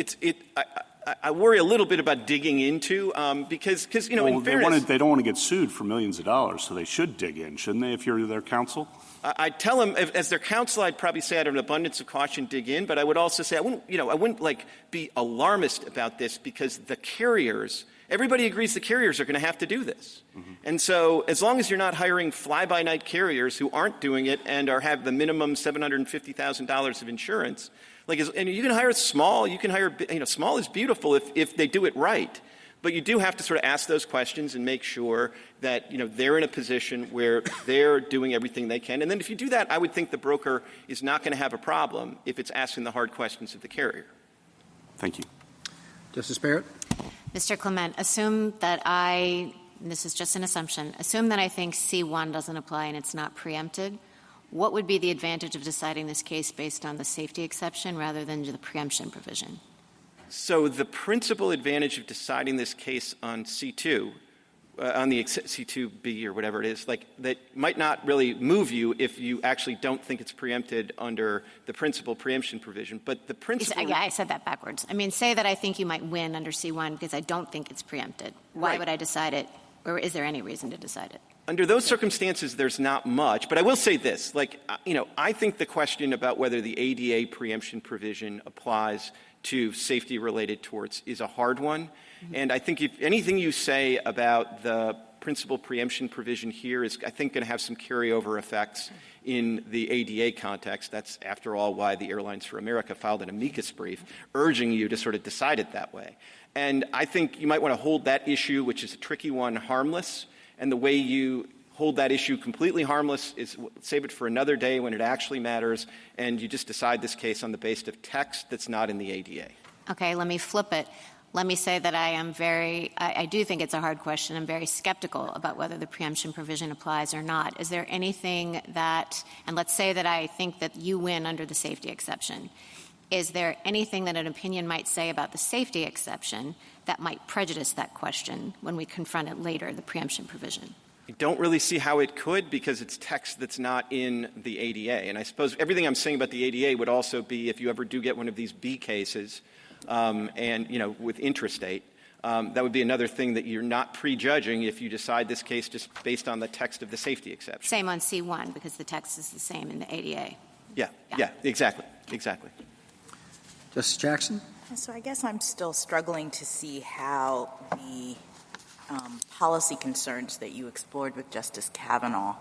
[SPEAKER 3] I worry a little bit about digging into because in fairness,
[SPEAKER 5] they don't want to get sued for millions of dollars, so they should dig in, shouldn't they? If you're their counsel,
[SPEAKER 3] I'd tell them as their counsel, I'd probably say out of an abundance of caution, dig in. But I would also say I wouldn't be alarmist about this because the carriers. Everybody agrees the carriers are going to have to do this. Mm-hmm. And so as long as you're not hiring fly-by-night carriers who aren't doing it and have the minimum $750,000 of insurance, and you can hire small, small is beautiful if they do it right. But you do have to sort of ask those questions and make sure that, they're in a position where they're doing everything they can. And then if you do that, I would think the broker is not going to have a problem if it's asking the hard questions of the carrier.
[SPEAKER 5] Thank you.
[SPEAKER 2] Justice Barrett?
[SPEAKER 10] Mr. Clement, assume that this is just an assumption, assume that I think C1 doesn't apply and it's not preempted. What would be the advantage of deciding this case based on the safety exception rather than the preemption provision?
[SPEAKER 3] So the principal advantage of deciding this case on C2, on the C2B or whatever it is, that might not really move you if you actually don't think it's preempted under the principal preemption provision. But the principal...
[SPEAKER 10] Yeah, I said that backwards. Say that I think you might win under C1 because I don't think it's preempted. Why would I decide it? Or is there any reason to decide it?
[SPEAKER 3] Under those circumstances, there's not much. But I will say this, I think the question about whether the ADA preemption provision applies to safety-related torts is a hard one. Mm-hmm. And I think if anything you say about the principal preemption provision here is, I think, going to have some carryover effects in the ADA context. That's, after all, why the Airlines for America filed an amicus brief urging you to sort of decide it that way. And I think you might want to hold that issue, which is a tricky one, harmless. And the way you hold that issue completely harmless is save it for another day when it actually matters, and you just decide this case on the basis of text that's not in the ADA.
[SPEAKER 10] Okay, let me flip it. Let me say that I do think it's a hard question. I'm very skeptical about whether the preemption provision applies or not. Is there anything that, and let's say that I think that you win under the safety exception, is there anything that an opinion might say about the safety exception that might prejudice that question when we confront it later, the preemption provision?
[SPEAKER 3] I don't really see how it could, because it's text that's not in the ADA. And I suppose everything I'm saying about the ADA would also be if you ever do get one of these B cases, and, with intrastate, that would be another thing that you're not prejudging if you decide this case just based on the text of the safety exception.
[SPEAKER 10] Same on C1, because the text is the same in the ADA.
[SPEAKER 3] Yeah, exactly.
[SPEAKER 2] Justice Jackson?
[SPEAKER 7] So I guess I'm still struggling to see how the policy concerns that you explored with Justice Kavanaugh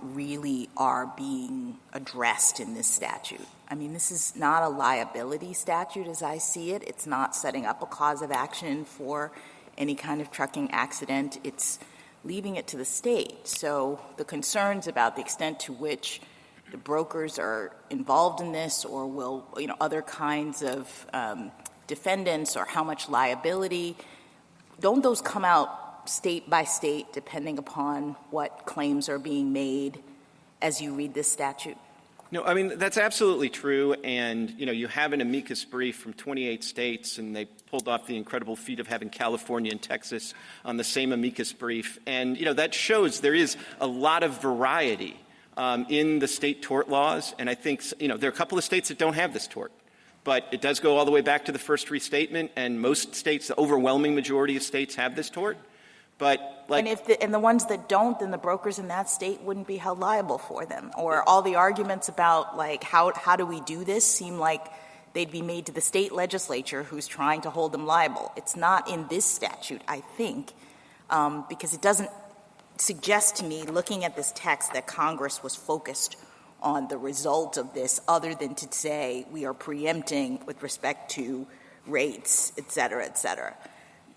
[SPEAKER 7] really are being addressed in this statute. I mean, this is not a liability statute as I see it. It's not setting up a cause of action for any kind of trucking accident. It's leaving it to the state. So the concerns about the extent to which the brokers are involved in this, or will, other kinds of defendants, or how much liability, don't those come out state by state depending upon what claims are being made as you read this statute?
[SPEAKER 3] No, I mean, that's absolutely true. And, you have an amicus brief from 28 states, and they pulled off the incredible feat of having California and Texas on the same amicus brief. And, that shows there is a lot of variety in the state tort laws. And I think, there are a couple of states that don't have this tort. But it does go all the way back to the first restatement, and most states, the overwhelming majority of states, have this tort. But
[SPEAKER 7] and the ones that don't, then the brokers in that state wouldn't be held liable for them. Or all the arguments about how do we do this seem like they'd be made to the state legislature who's trying to hold them liable. It's not in this statute, I think, because it doesn't suggest to me, looking at this text, that Congress was focused on the result of this, other than to say we are preempting with respect to rates, et cetera, et cetera.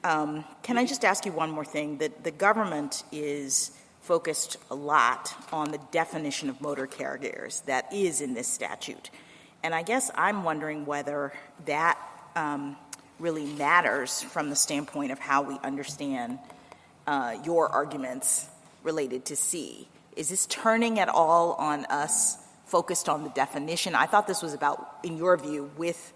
[SPEAKER 7] Can I just ask you one more thing? That the government is focused a lot on the definition of motor carriers that is in this statute. And I guess I'm wondering whether that really matters from the standpoint of how we understand your arguments related to C. Is this turning at all on us focused on the definition? I thought this was about, in your view, with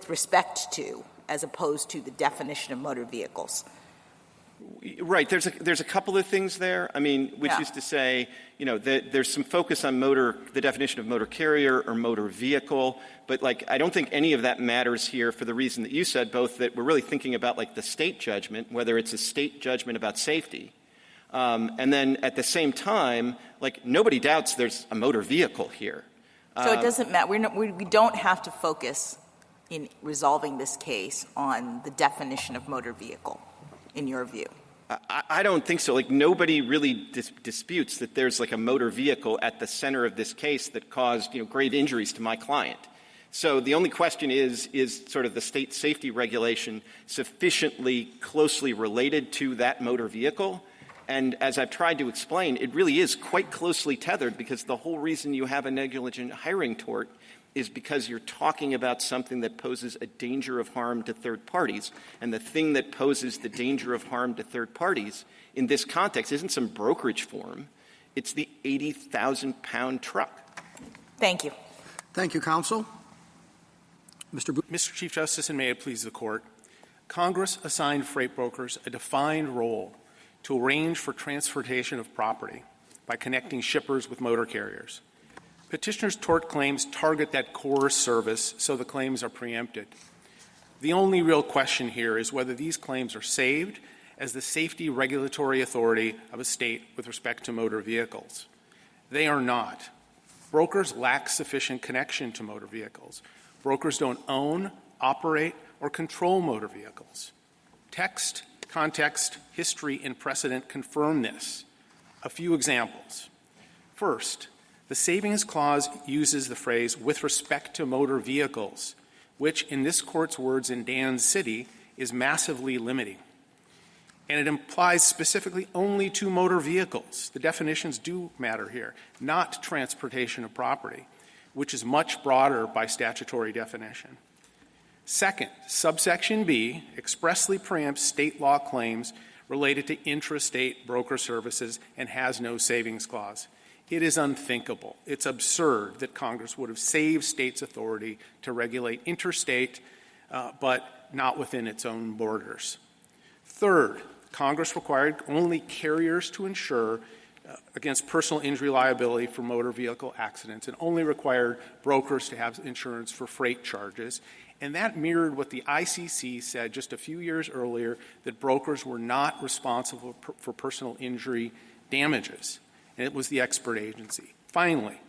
[SPEAKER 7] respect to, as opposed to the definition of motor vehicles.
[SPEAKER 3] Right. There's a couple of things there. I mean, which is to say, there's some focus on the definition of motor carrier or motor vehicle, but I don't think any of that matters here for the reason that you said, both that we're really thinking about the state judgment, whether it's a state judgment about safety. And then at the same time, nobody doubts there's a motor vehicle here.
[SPEAKER 7] So it doesn't matter. We don't have to focus in resolving this case on the definition of motor vehicle, in your view.
[SPEAKER 3] I don't think so. Nobody really disputes that there's a motor vehicle at the center of this case that caused, grave injuries to my client. So the only question is sort of the state safety regulation sufficiently closely related to that motor vehicle? And as I've tried to explain, it really is quite closely tethered, because the whole reason you have a negligent hiring tort is because you're talking about something that poses a danger of harm to third parties. And the thing that poses the danger of harm to third parties in this context isn't some brokerage form. It's the 80,000-pound truck.
[SPEAKER 7] Thank you.
[SPEAKER 2] Thank you, counsel.
[SPEAKER 11] Mr. Chief Justice, and may it please the Court, Congress assigned freight brokers a defined role to arrange for transportation of property by connecting shippers with motor carriers. Petitioner's tort claims target that core service, so the claims are preempted. The only real question here is whether these claims are saved as the safety regulatory authority of a state with respect to motor vehicles. They are not. Brokers lack sufficient connection to motor vehicles. Brokers don't own, operate, or control motor vehicles. Text, context, history, and precedent confirm this. A few examples. First, the Savings Clause uses the phrase "with respect to motor vehicles," which, in this Court's words in Dan City, is massively limiting. And it implies specifically only to motor vehicles. The definitions do matter here, not transportation of property, which is much broader by statutory definition. Second, subsection B expressly preempts state law claims related to intrastate broker services and has no savings clause. It is unthinkable. It's absurd that Congress would have saved states' authority to regulate interstate, but not within its own borders. Third, Congress required only carriers to insure against personal injury liability for motor vehicle accidents and only required brokers to have insurance for freight charges. And that mirrored what the ICC said just a few years earlier, that brokers were not responsible for personal injury damages. And it was the expert agency. Finally,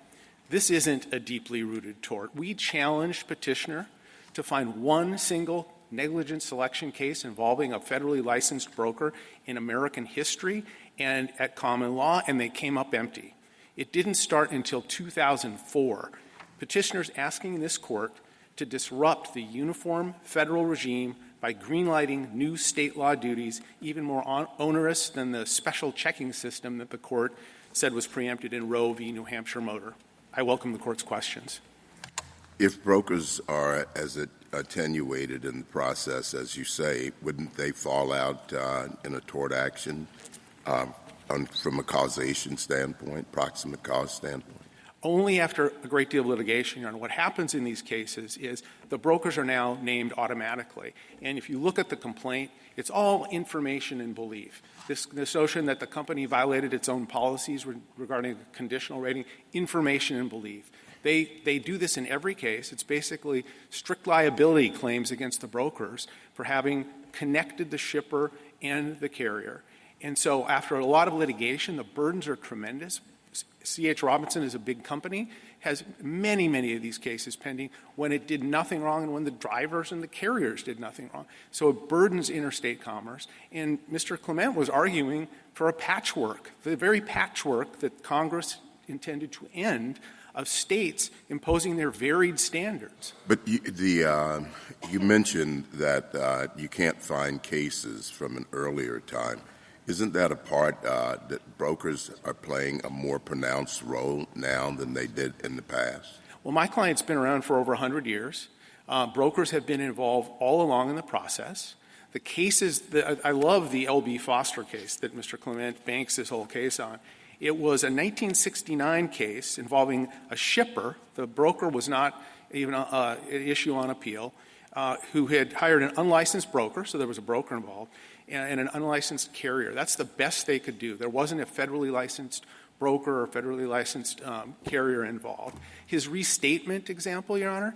[SPEAKER 11] this isn't a deeply rooted tort. We challenged Petitioner to find one single negligent selection case involving a federally licensed broker in American history and at common law, and they came up empty. It didn't start until 2004. Petitioner's asking this Court to disrupt the uniform federal regime by greenlighting new state law duties, even more onerous than the special checking system that the Court said was preempted in Roe v. New Hampshire Motor. I welcome the Court's questions.
[SPEAKER 4] If brokers are as attenuated in the process, as you say, wouldn't they fall out in a tort action from a causation standpoint, proximate cause standpoint?
[SPEAKER 11] Only after a great deal of litigation, Your Honor. What happens in these cases is the brokers are now named automatically. And if you look at the complaint, it's all information and belief. This notion that the company violated its own policies regarding conditional rating, information and belief. They do this in every case. It's basically strict liability claims against the brokers for having connected the shipper and the carrier. And so after a lot of litigation, the burdens are tremendous. C.H. Robinson is a big company, has many, many of these cases pending when it did nothing wrong and when the drivers and the carriers did nothing wrong. So it burdens interstate commerce. And Mr. Clement was arguing for a patchwork, the very patchwork that Congress intended to end, of states imposing their varied standards.
[SPEAKER 4] But you mentioned that you can't find cases from an earlier time. Isn't that a part that brokers are playing a more pronounced role now than they did in the past?
[SPEAKER 11] Well, my client's been around for over 100 years. Brokers have been involved all along in the process. The cases I love the L.B. Foster case that Mr. Clement banks his whole case on. It was a 1969 case involving a shipper. The broker was not even an issue on appeal, who had hired an unlicensed broker, so there was a broker involved, and an unlicensed carrier. That's the best they could do. There wasn't a federally licensed broker or federally licensed carrier involved. His restatement example, Your Honor,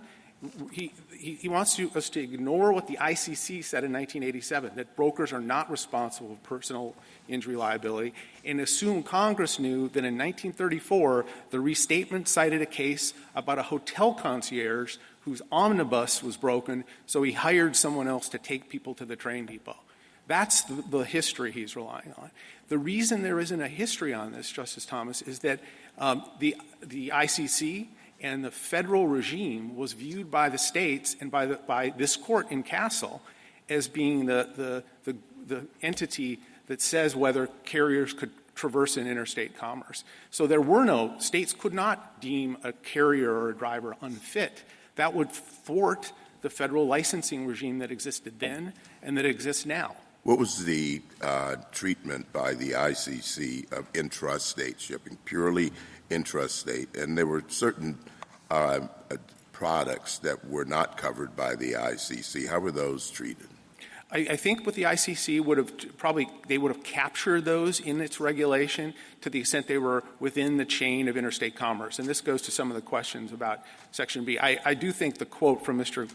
[SPEAKER 11] he wants us to ignore what the ICC said in 1987, that brokers are not responsible for personal injury liability, and assume Congress knew that in 1934 the restatement cited a case about a hotel concierge whose omnibus was broken, so he hired someone else to take people to the train depot. That's the history he's relying on. The reason there isn't a history on this, Justice Thomas, is that the ICC and the federal regime was viewed by the states and by this court in Castle as being the entity that says whether carriers could traverse in interstate commerce. So there were no — states could not deem a carrier or a driver unfit. That would thwart the federal licensing regime that existed then and that exists now.
[SPEAKER 4] What was the treatment by the ICC of intrastate shipping, purely intrastate? And there were certain products that were not covered by the ICC. How were those treated?
[SPEAKER 11] I think what the ICC would have they would have captured those in its regulation to the extent they were within the chain of interstate commerce. And this goes to some of the questions about Section B. I do think the quote from Mr.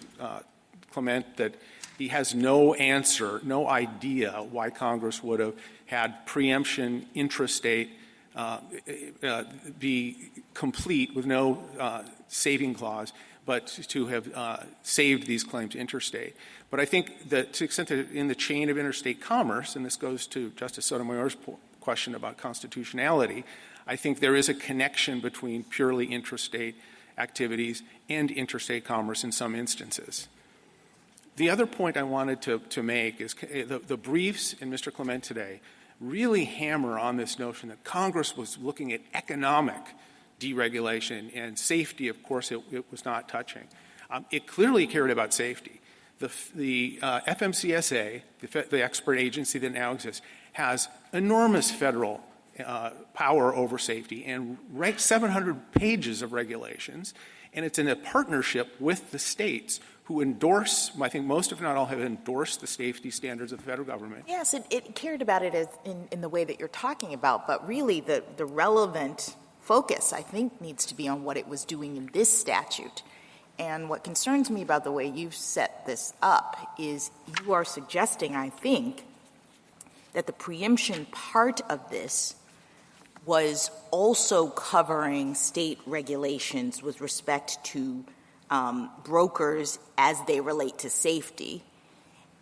[SPEAKER 11] Clement that he has no answer, no idea why Congress would have had preemption intrastate be complete with no saving clause, but to have saved these claims interstate. But I think that to the extent that in the chain of interstate commerce, and this goes to Justice Sotomayor's question about constitutionality. I think there is a connection between purely intrastate activities and interstate commerce in some instances. The other point I wanted to make is the briefs in Mr. Clement today really hammer on this notion that Congress was looking at economic deregulation and safety. Of course, it was not touching. It clearly cared about safety. The FMCSA, the expert agency that now exists, has enormous federal power over safety and 700 pages of regulations, and it's in a partnership with the states who endorse, I think most if not all have endorsed the safety standards of the federal government.
[SPEAKER 7] Yes, it cared about it in the way that you're talking about, but really the relevant focus, I think, needs to be on what it was doing in this statute. And what concerns me about the way you've set this up is you are suggesting, I think, that the preemption part of this was also covering state regulations with respect to brokers as they relate to safety,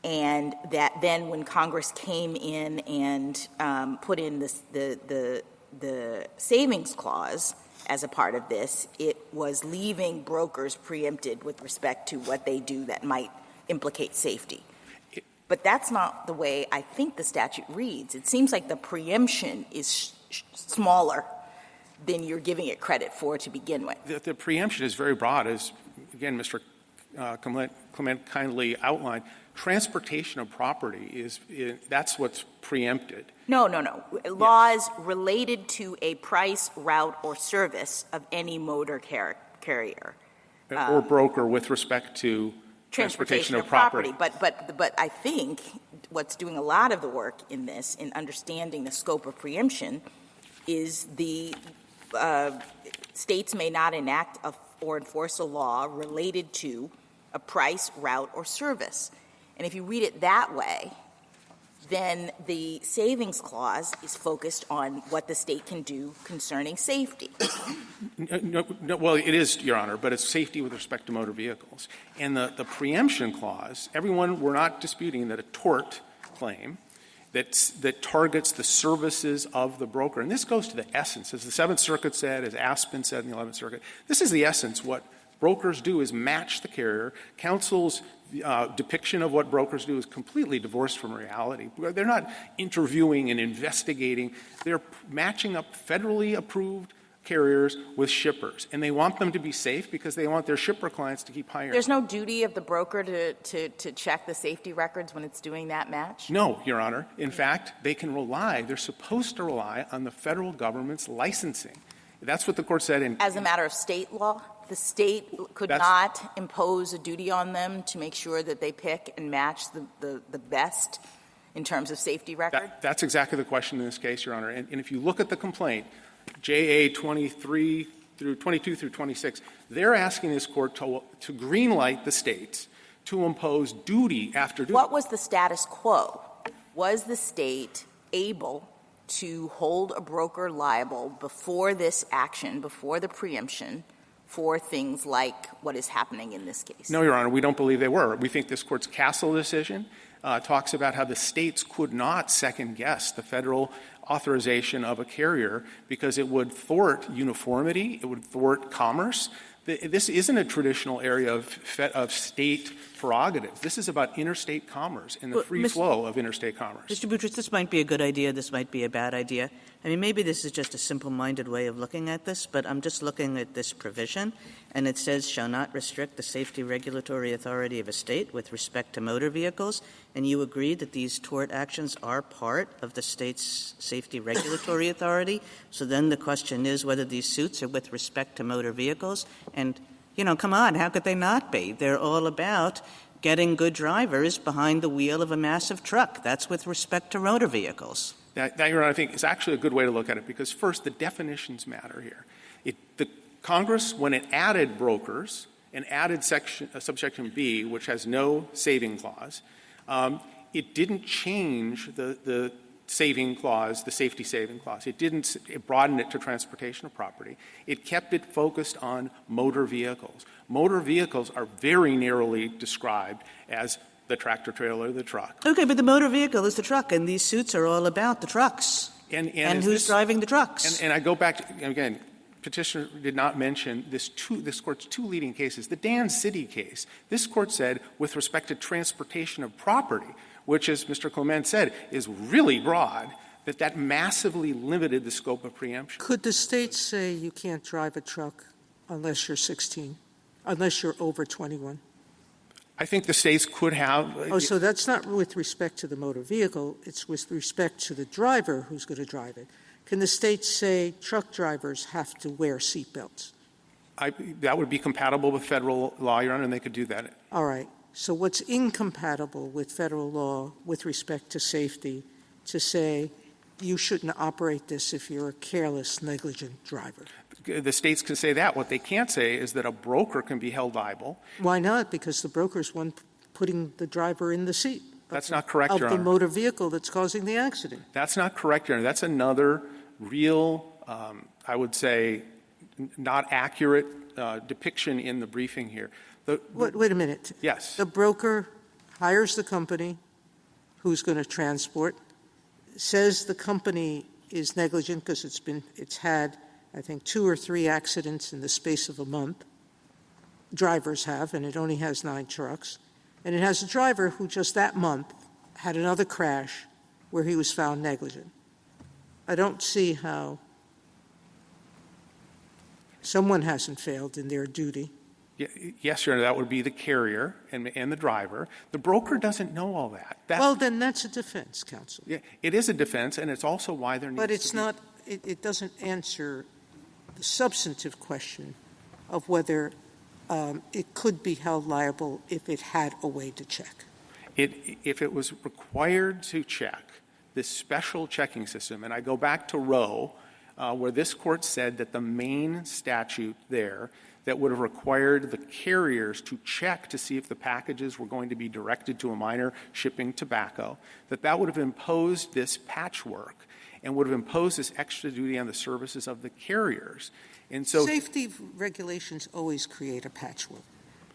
[SPEAKER 7] and that then when Congress came in and put in the savings clause as a part of this, it was leaving brokers preempted with respect to what they do that might implicate safety. But that's not the way I think the statute reads. It seems like the preemption is smaller than you're giving it credit for to begin with.
[SPEAKER 11] The preemption is very broad, as, again, Mr. Clement kindly outlined. Transportation of property that's what's preempted.
[SPEAKER 7] No. Laws related to a price, route, or service of any motor carrier.
[SPEAKER 11] Or broker with respect to transportation of property.
[SPEAKER 7] But I think what's doing a lot of the work in this, in understanding the scope of preemption, is the states may not enact or enforce a law related to a price, route, or service. And if you read it that way, then the savings clause is focused on what the state can do concerning safety.
[SPEAKER 11] No, well, it is, Your Honor, but it's safety with respect to motor vehicles. And the preemption clause, we're not disputing that a tort claim that targets the services of the broker, and this goes to the essence, as the Seventh Circuit said, as Aspen said in the 11th Circuit, this is the essence. What brokers do is match the carrier. Counsel's depiction of what brokers do is completely divorced from reality. They're not interviewing and investigating. They're matching up federally approved carriers with shippers, and they want them to be safe because they want their shipper clients to keep hiring.
[SPEAKER 7] There's no duty of the broker to check the safety records when it's doing that match?
[SPEAKER 11] No, Your Honor. In fact, they're supposed to rely on the federal government's licensing. That's what the court said.
[SPEAKER 7] As a matter of state law? The state could not impose a duty on them to make sure that they pick and match the best in terms of safety record?
[SPEAKER 11] That's exactly the question in this case, Your Honor. And if you look at the complaint, JA 22 through 26, they're asking this court to greenlight the states to impose duty after duty.
[SPEAKER 7] What was the status quo? Was the state able to hold a broker liable before this action, before the preemption, for things like what is happening in this case?
[SPEAKER 11] No, Your Honor, we don't believe they were. We think this court's Castle decision talks about how the states could not second-guess the federal authorization of a carrier because it would thwart uniformity, it would thwart commerce. This isn't a traditional area of state prerogatives. This is about interstate commerce and the free flow of interstate commerce.
[SPEAKER 6] Mr. Boutrous, this might be a good idea. This might be a bad idea. I mean, maybe this is just a simple-minded way of looking at this, but I'm just looking at this provision, and it says, shall not restrict the safety regulatory authority of a state with respect to motor vehicles, and you agree that these tort actions are part of the state's safety regulatory authority. So then the question is whether these suits are with respect to motor vehicles. And, come on, how could they not be? They're all about getting good drivers behind the wheel of a massive truck. That's with respect to motor vehicles.
[SPEAKER 11] That, Your Honor, I think is actually a good way to look at it because, first, the definitions matter here. The Congress, when it added brokers and added subsection B, which has no saving clause, it didn't change the saving clause, the safety saving clause. It broadened it to transportation of property. It kept it focused on motor vehicles. Motor vehicles are very narrowly described as the tractor trailer, the truck.
[SPEAKER 6] Okay, but the motor vehicle is the truck, and these suits are all about the trucks. And who's driving the trucks?
[SPEAKER 11] And I go back to, again, Petitioner did not mention this Court's two leading cases. The Dan City case, this Court said with respect to transportation of property, which, as Mr. Clement said, is really broad, that massively limited the scope of preemption.
[SPEAKER 9] Could the state say you can't drive a truck unless you're 16, unless you're over 21?
[SPEAKER 11] I think the states could have.
[SPEAKER 9] Oh, so that's not with respect to the motor vehicle. It's with respect to the driver who's going to drive it. Can the states say truck drivers have to wear seatbelts?
[SPEAKER 11] That would be compatible with federal law, Your Honor, and they could do that.
[SPEAKER 9] All right. So what's incompatible with federal law with respect to safety to say you shouldn't operate this if you're a careless, negligent driver?
[SPEAKER 11] The states can say that. What they can't say is that a broker can be held liable.
[SPEAKER 9] Why not? Because the broker's one putting the driver in the seat.
[SPEAKER 11] That's not correct, Your Honor.
[SPEAKER 9] Of the motor vehicle that's causing the accident.
[SPEAKER 11] That's not correct, Your Honor. That's another real, I would say, not accurate depiction in the briefing here.
[SPEAKER 9] Wait a minute.
[SPEAKER 11] Yes.
[SPEAKER 9] The broker hires the company who's going to transport, says the company is negligent because it's had, I think, 2 or 3 accidents in the space of a month. Drivers have, and it only has 9 trucks. And it has a driver who just that month had another crash where he was found negligent. I don't see how someone hasn't failed in their duty.
[SPEAKER 11] Yes, Your Honor, that would be the carrier and the driver. The broker doesn't know all that.
[SPEAKER 9] Well, then that's a defense, counsel.
[SPEAKER 11] Yeah, it is a defense, and it's also why there needs to be.
[SPEAKER 9] But it's not. It doesn't answer the substantive question of whether it could be held liable if it had a way to check.
[SPEAKER 11] If it was required to check this special checking system, and I go back to Roe, where this Court said that the main statute there that would have required the carriers to check to see if the packages were going to be directed to a minor shipping tobacco, that would have imposed this patchwork and would have imposed this extra duty on the services of the carriers. And so
[SPEAKER 9] safety regulations always create a patchwork.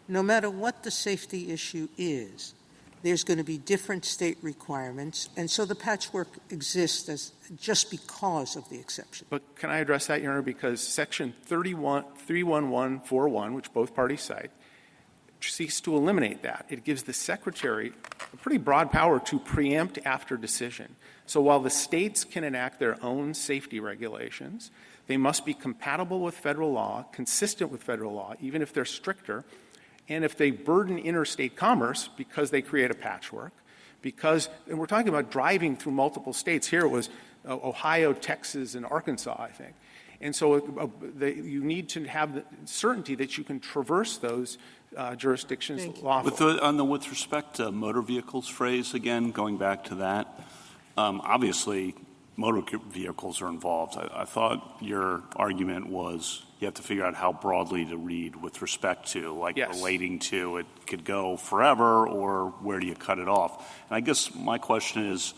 [SPEAKER 9] No matter what the safety issue is, there's going to be different state requirements, and so the patchwork exists just because of the exception.
[SPEAKER 11] But can I address that, Your Honor? Because Section 31141, which both parties cite, seeks to eliminate that. It gives the Secretary a pretty broad power to preempt after decision. So while the states can enact their own safety regulations, they must be compatible with federal law, consistent with federal law, even if they're stricter. And if they burden interstate commerce because they create a patchwork, and we're talking about driving through multiple states. Here it was Ohio, Texas, and Arkansas, I think. And so you need to have the certainty that you can traverse those jurisdictions lawfully.
[SPEAKER 5] With respect to motor vehicles phrase, again, going back to that, obviously motor vehicles are involved. I thought your argument was you have to figure out how broadly to read with respect to, like relating to, it could go forever, or where do you cut it off? And I guess my question is,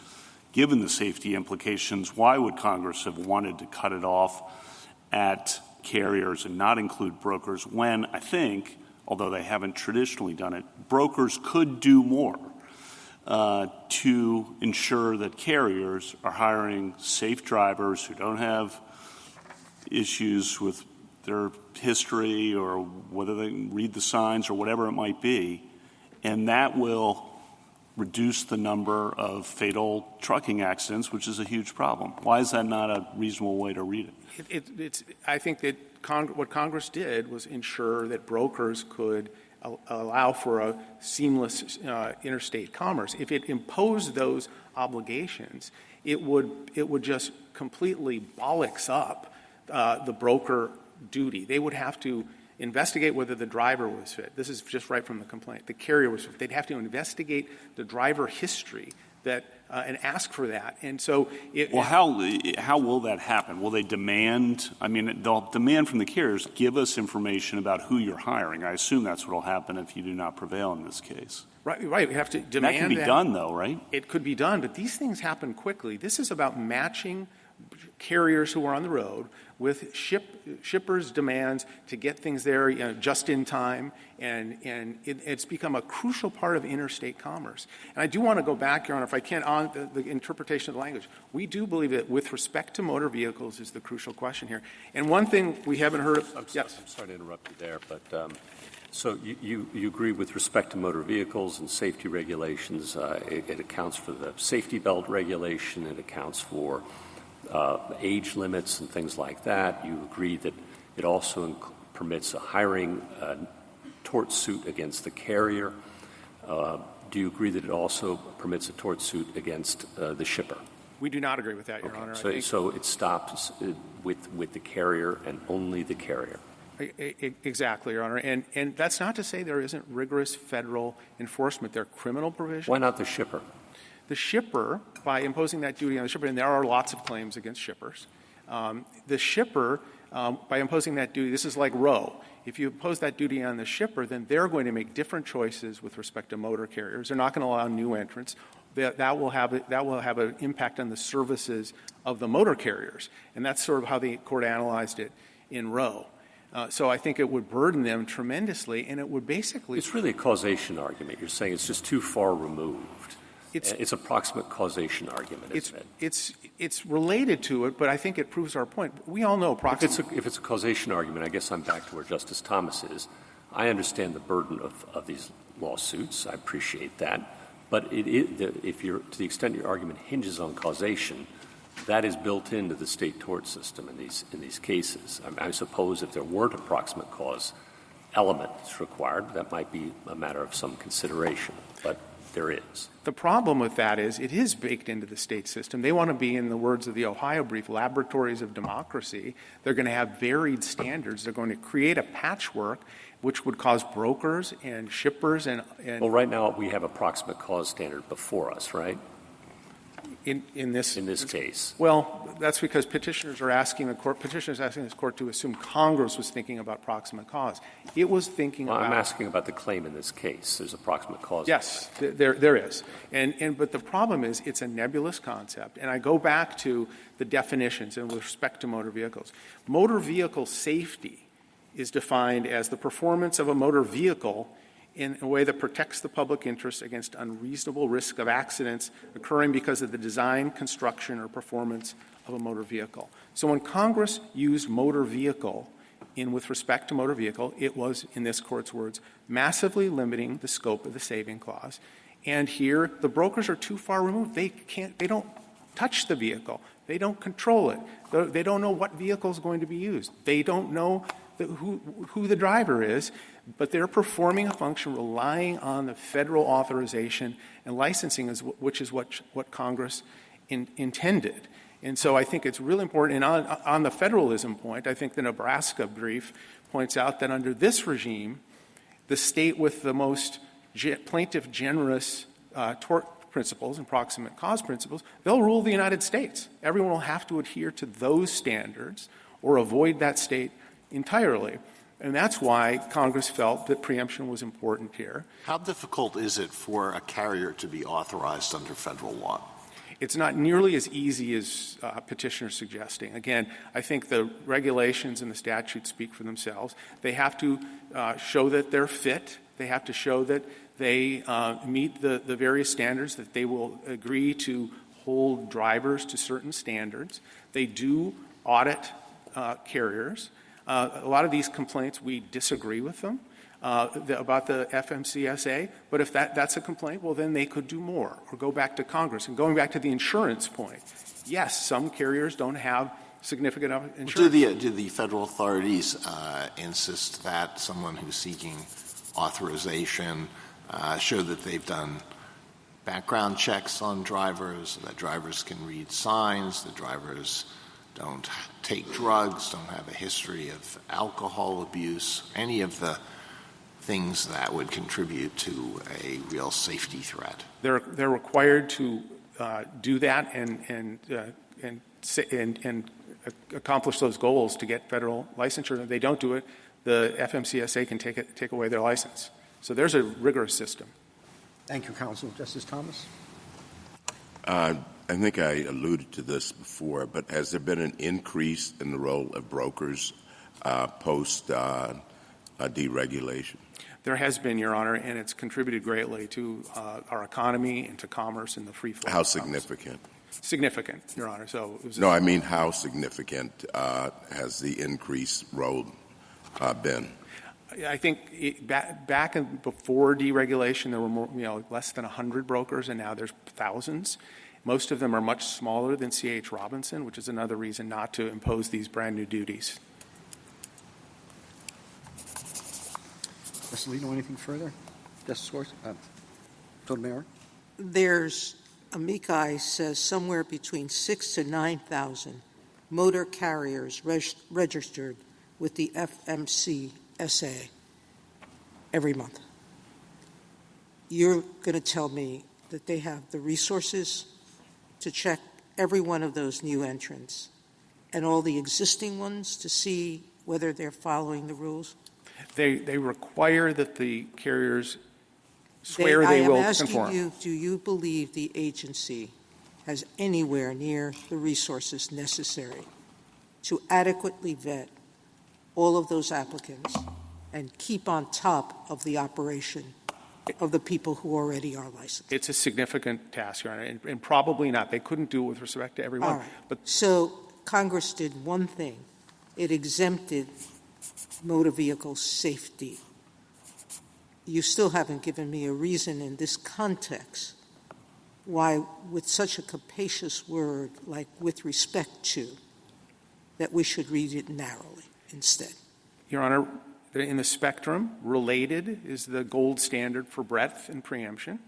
[SPEAKER 5] given the safety implications, why would Congress have wanted to cut it off at carriers and not include brokers when I think, although they haven't traditionally done it, brokers could do more to ensure that carriers are hiring safe drivers who don't have issues with their history or whether they read the signs or whatever it might be, and that will reduce the number of fatal trucking accidents, which is a huge problem. Why is that not a reasonable way to read it?
[SPEAKER 11] I think that what Congress did was ensure that brokers could allow for a seamless interstate commerce. If it imposed those obligations, it would just completely bollocks up the broker duty. They would have to investigate whether the driver was fit. This is just right from the complaint. The carrier was fit. They'd have to investigate the driver history and ask for that. And so
[SPEAKER 5] how will that happen? Will they demand – I mean, they'll demand from the carriers, give us information about who you're hiring. I assume that's what will happen if you do not prevail in this case.
[SPEAKER 11] Right. We have to demand that.
[SPEAKER 5] That can be done, though, right?
[SPEAKER 11] It could be done, but these things happen quickly. This is about matching carriers who are on the road with shippers' demands to get things there just in time, and it's become a crucial part of interstate commerce. And I do want to go back, Your Honor, if I can, on the interpretation of the language. We do believe that with respect to motor vehicles is the crucial question here. And one thing we haven't heard of —
[SPEAKER 12] I'm sorry to interrupt you there, but so you agree with respect to motor vehicles and safety regulations, it accounts for the safety belt regulation, it accounts for age limits and things like that. You agree that it also permits a hiring tort suit against the carrier. Do you agree that it also permits a tort suit against the shipper?
[SPEAKER 11] We do not agree with that, Your Honor.
[SPEAKER 12] So it stops with the carrier and only the carrier.
[SPEAKER 11] Exactly, Your Honor. And that's not to say there isn't rigorous federal enforcement. There are criminal provisions.
[SPEAKER 12] Why not the shipper?
[SPEAKER 11] The shipper, by imposing that duty on the shipper, and there are lots of claims against shippers, the shipper, by imposing that duty, this is like Roe. If you impose that duty on the shipper, then they're going to make different choices with respect to motor carriers. They're not going to allow new entrants. That will have an impact on the services of the motor carriers. And that's sort of how the court analyzed it in Roe. So I think it would burden them tremendously, and it would basically —
[SPEAKER 12] It's really a causation argument. You're saying it's just too far removed. It's a proximate causation argument, isn't it?
[SPEAKER 11] It's related to it, but I think it proves our point. We all know proximate.
[SPEAKER 12] If it's a causation argument, I guess I'm back to where Justice Thomas is. I understand the burden of these lawsuits. I appreciate that. But if you're, to the extent your argument hinges on causation, that is built into the state tort system in these cases. I suppose if there weren't a proximate cause element that's required, that might be a matter of some consideration. But there is.
[SPEAKER 11] The problem with that is it is baked into the state system. They want to be, in the words of the Ohio brief, laboratories of democracy. They're going to have varied standards. They're going to create a patchwork which would cause brokers and shippers and
[SPEAKER 12] Well, right now we have a proximate cause standard before us, right?
[SPEAKER 11] In this
[SPEAKER 12] case.
[SPEAKER 11] Well, that's because petitioners are asking this court to assume Congress was thinking about proximate cause. It was thinking about —
[SPEAKER 12] I'm asking about the claim in this case. There's a proximate cause.
[SPEAKER 11] Yes, there is. But the problem is it's a nebulous concept. And I go back to the definitions and with respect to motor vehicles. Motor vehicle safety is defined as the performance of a motor vehicle in a way that protects the public interest against unreasonable risk of accidents occurring because of the design, construction, or performance of a motor vehicle. So when Congress used motor vehicle with respect to motor vehicle, it was, in this court's words, massively limiting the scope of the saving clause. And here, the brokers are too far removed. They don't touch the vehicle. They don't control it. They don't know what vehicle is going to be used. They don't know who the driver is, but they're performing a function relying on the federal authorization and licensing, which is what Congress intended. And so I think it's really important. And on the federalism point, I think the Nebraska brief points out that under this regime, the state with the most plaintiff-generous tort principles and proximate cause principles, they'll rule the United States. Everyone will have to adhere to those standards or avoid that state entirely. And that's why Congress felt that preemption was important here.
[SPEAKER 8] How difficult is it for a carrier to be authorized under federal law?
[SPEAKER 11] It's not nearly as easy as Petitioner is suggesting. Again, I think the regulations and the statutes speak for themselves. They have to show that they're fit. They have to show that they meet the various standards, that they will agree to hold drivers to certain standards. They do audit carriers. A lot of these complaints, we disagree with them about the FMCSA, but if that's a complaint, well, then they could do more or go back to Congress. And going back to the insurance point, yes, some carriers don't have significant insurance.
[SPEAKER 8] Do the federal authorities insist that someone who's seeking authorization show that they've done background checks on drivers, that drivers can read signs, that drivers don't take drugs, don't have a history of alcohol abuse, any of the things that would contribute to a real safety threat?
[SPEAKER 11] They're required to do that and accomplish those goals to get federal licensure. If they don't do it, the FMCSA can take away their license. So there's a rigorous system.
[SPEAKER 2] Thank you, counsel. Justice Thomas?
[SPEAKER 4] I think I alluded to this before, but has there been an increase in the role of brokers post deregulation?
[SPEAKER 11] There has been, Your Honor, and it's contributed greatly to our economy and to commerce and the free flow.
[SPEAKER 4] How significant?
[SPEAKER 11] Significant, Your Honor. So it was
[SPEAKER 4] no, I mean how significant has the increased role been?
[SPEAKER 11] I think back before deregulation, there were more, less than 100 brokers, and now there's thousands. Most of them are much smaller than C.H. Robinson, which is another reason not to impose these brand new duties.
[SPEAKER 2] Justice Alito, anything further? Justice Gorsuch? Sotomayor?
[SPEAKER 9] There's, amici says, somewhere between 6,000 to 9,000 motor carriers registered with the FMCSA every month. You're going to tell me that they have the resources to check every one of those new entrants and all the existing ones to see whether they're following the rules?
[SPEAKER 11] They require that the carriers swear they will conform.
[SPEAKER 9] I am asking you, do you believe the agency has anywhere near the resources necessary to adequately vet all of those applicants and keep on top of the operation of the people who already are licensed?
[SPEAKER 11] It's a significant task, Your Honor, and probably not. They couldn't do it with respect to everyone.
[SPEAKER 9] All right.
[SPEAKER 11] But
[SPEAKER 9] so Congress did one thing. It exempted motor vehicle safety. You still haven't given me a reason in this context why, with such a capacious word like with respect to, that we should read it narrowly instead.
[SPEAKER 11] Your Honor, in the spectrum, related is the gold standard for breadth and preemption.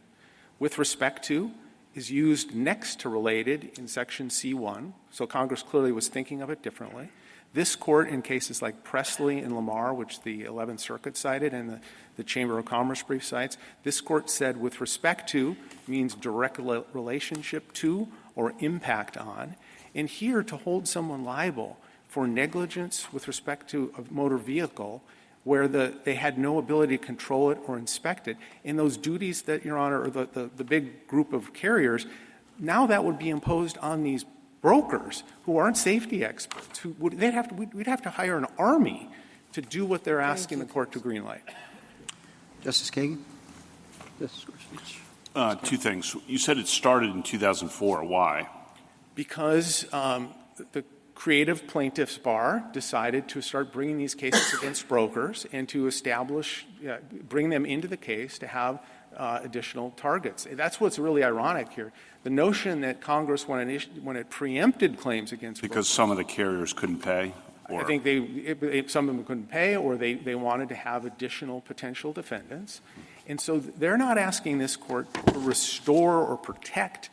[SPEAKER 11] With respect to is used next to related in Section C1, so Congress clearly was thinking of it differently. This Court, in cases like Presley and Lamar, which the 11th Circuit cited and the Chamber of Commerce brief cites, this Court said with respect to means direct relationship to or impact on. And here, to hold someone liable for negligence with respect to a motor vehicle where they had no ability to control it or inspect it, and those duties that, Your Honor, or the big group of carriers, now that would be imposed on these brokers who aren't safety experts. We'd have to hire an army to do what they're asking the Court to greenlight.
[SPEAKER 2] Justice Kagan? Justice Gorsuch?
[SPEAKER 5] Two things. You said it started in 2004. Why?
[SPEAKER 11] Because the creative plaintiffs bar decided to start bringing these cases against brokers and to bring them into the case to have additional targets. That's what's really ironic here. The notion that Congress, when it preempted claims against
[SPEAKER 5] because
[SPEAKER 11] brokers,
[SPEAKER 5] some of the carriers couldn't pay? Or?
[SPEAKER 11] I think some of them couldn't pay, or they wanted to have additional potential defendants. And so they're not asking this Court to restore or protect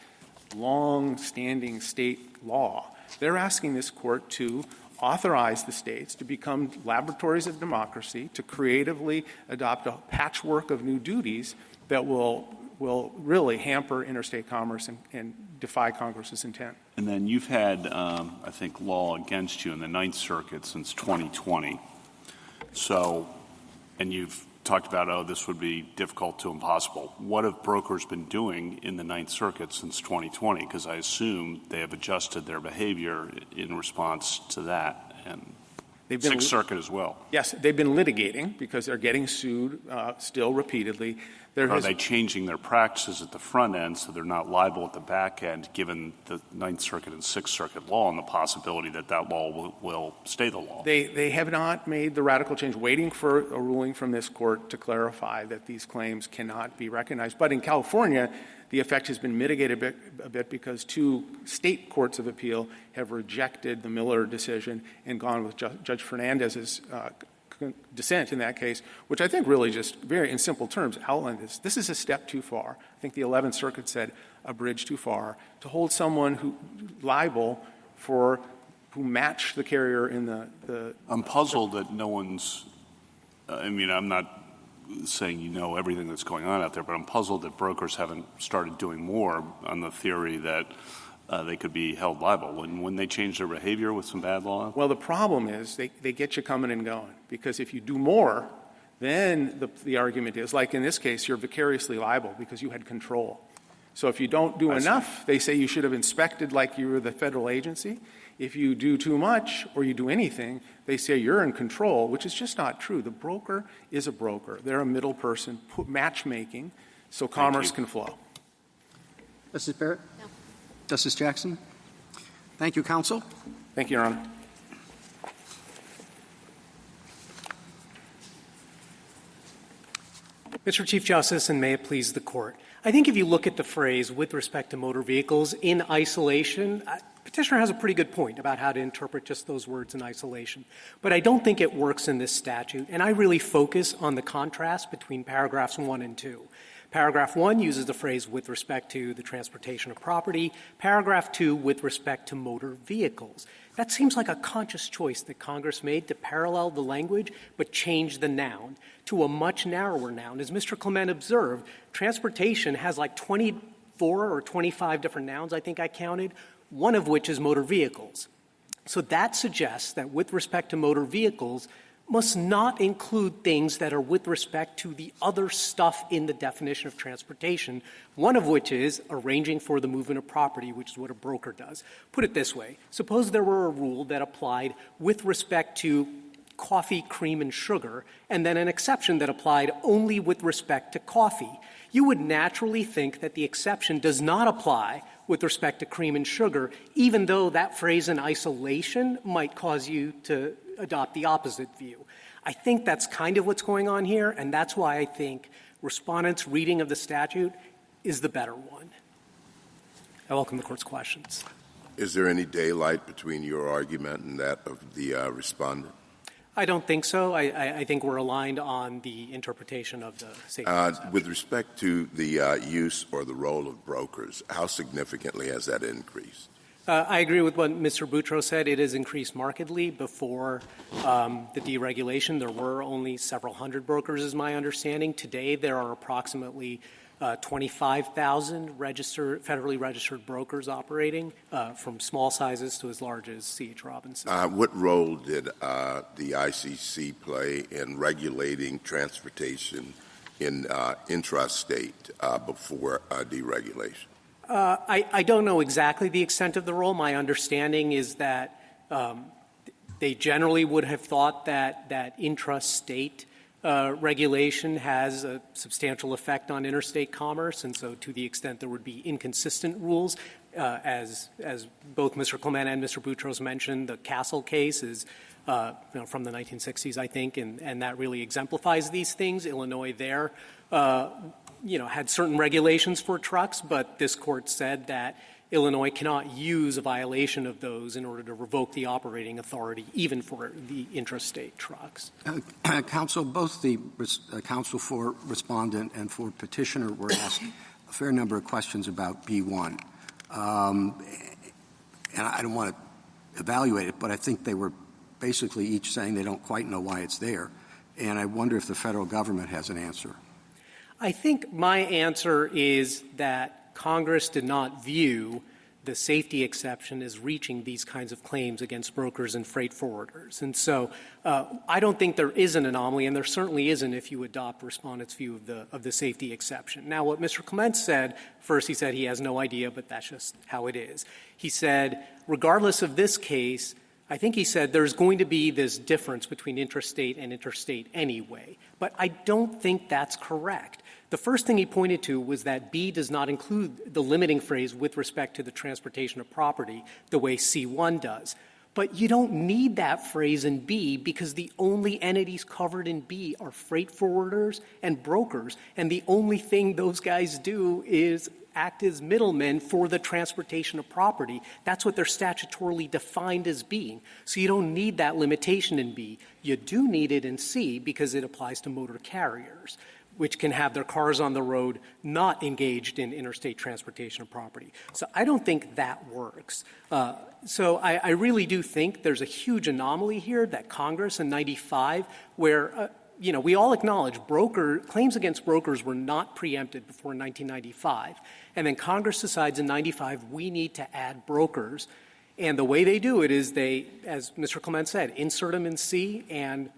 [SPEAKER 11] long-standing state law. They're asking this Court to authorize the states to become laboratories of democracy, to creatively adopt a patchwork of new duties that will really hamper interstate commerce and defy Congress's intent.
[SPEAKER 5] And then you've had, I think, law against you in the Ninth Circuit since 2020. So, and you've talked about, this would be difficult to impossible. What have brokers been doing in the Ninth Circuit since 2020? Because I assume they have adjusted their behavior in response to that. And Sixth Circuit as well.
[SPEAKER 11] Yes, they've been litigating because they're getting sued still repeatedly.
[SPEAKER 5] Are they changing their practices at the front end so they're not liable at the back end, given the Ninth Circuit and Sixth Circuit law and the possibility that law will stay the law?
[SPEAKER 11] They have not made the radical change, waiting for a ruling from this Court to clarify that these claims cannot be recognized. But in California, the effect has been mitigated a bit because two state courts of appeal have rejected the Miller decision and gone with Judge Fernandez's dissent in that case, which I think really just very in simple terms outlined this is a step too far. I think the 11th Circuit said a bridge too far to hold someone who liable who match the carrier in the
[SPEAKER 5] I'm puzzled that no one's I'm not saying everything that's going on out there, but I'm puzzled that brokers haven't started doing more on the theory that they could be held liable. When they change their behavior with some bad law?
[SPEAKER 11] Well, the problem is they get you coming and going, because if you do more, then the argument is, like in this case, you're vicariously liable because you had control. So if you don't do enough, they say you should have inspected like you were the federal agency. If you do too much or you do anything, they say you're in control, which is just not true. The broker is a broker. They're a middle person, matchmaking, so commerce can flow.
[SPEAKER 2] Justice Barrett?
[SPEAKER 10] No.
[SPEAKER 2] Justice Jackson? Thank you, counsel.
[SPEAKER 11] Thank you, Your Honor.
[SPEAKER 13] Mr. Chief Justice, and may it please the Court, I think if you look at the phrase with respect to motor vehicles in isolation, Petitioner has a pretty good point about how to interpret just those words in isolation. But I don't think it works in this statute, and I really focus on the contrast between paragraphs 1 and 2. Paragraph 1 uses the phrase with respect to the transportation of property. Paragraph 2 with respect to motor vehicles. That seems like a conscious choice that Congress made to parallel the language but change the noun to a much narrower noun. As Mr. Clement observed, transportation has like 24 or 25 different nouns, I think I counted, one of which is motor vehicles. So that suggests that with respect to motor vehicles must not include things that are with respect to the other stuff in the definition of transportation, one of which is arranging for the movement of property, which is what a broker does. Put it this way. Suppose there were a rule that applied with respect to coffee, cream, and sugar, and then an exception that applied only with respect to coffee. You would naturally think that the exception does not apply with respect to cream and sugar, even though that phrase in isolation might cause you to adopt the opposite view. I think that's kind of what's going on here, and that's why I think respondents' reading of the statute is the better one. I welcome the Court's questions.
[SPEAKER 4] Is there any daylight between your argument and that of the respondent?
[SPEAKER 13] I don't think so. I think we're aligned on the interpretation of the safety exception.
[SPEAKER 4] With respect to the use or the role of brokers, how significantly has that increased?
[SPEAKER 13] I agree with what Mr. Boutros said. It has increased markedly before the deregulation. There were only several hundred brokers, is my understanding. Today, there are approximately 25,000 federally registered brokers operating, from small sizes to as large as C.H. Robinson.
[SPEAKER 4] What role did the ICC play in regulating transportation in intrastate before deregulation?
[SPEAKER 13] I don't know exactly the extent of the role. My understanding is that they generally would have thought that intrastate regulation has a substantial effect on interstate commerce, and so to the extent there would be inconsistent rules, as both Mr. Clement and Mr. Boutros mentioned, the Castle case is from the 1960s, I think, and that really exemplifies these things. Illinois there had certain regulations for trucks, but this Court said that Illinois cannot use a violation of those in order to revoke the operating authority, even for the intrastate trucks.
[SPEAKER 2] Counsel, both the counsel for respondent and for petitioner were asked a fair number of questions about B1. And I don't want to evaluate it, but I think they were basically each saying they don't quite know why it's there. And I wonder if the federal government has an answer.
[SPEAKER 13] I think my answer is that Congress did not view the safety exception as reaching these kinds of claims against brokers and freight forwarders. And so I don't think there is an anomaly, and there certainly isn't if you adopt respondents' view of the safety exception. Now, what Mr. Clement said, first he said he has no idea, but that's just how it is. He said, regardless of this case, I think he said there's going to be this difference between intrastate and interstate anyway. But I don't think that's correct. The first thing he pointed to was that B does not include the limiting phrase with respect to the transportation of property the way C1 does. But you don't need that phrase in B because the only entities covered in B are freight forwarders and brokers, and the only thing those guys do is act as middlemen for the transportation of property. That's what they're statutorily defined as being. So you don't need that limitation in B. You do need it in C because it applies to motor carriers, which can have their cars on the road not engaged in interstate transportation of property. So I don't think that works. So I really do think there's a huge anomaly here that Congress in 95, where we all acknowledge claims against brokers were not preempted before 1995. And then Congress decides in 95 we need to add brokers. And the way they do it is they, as Mr. Clement said, insert them in C and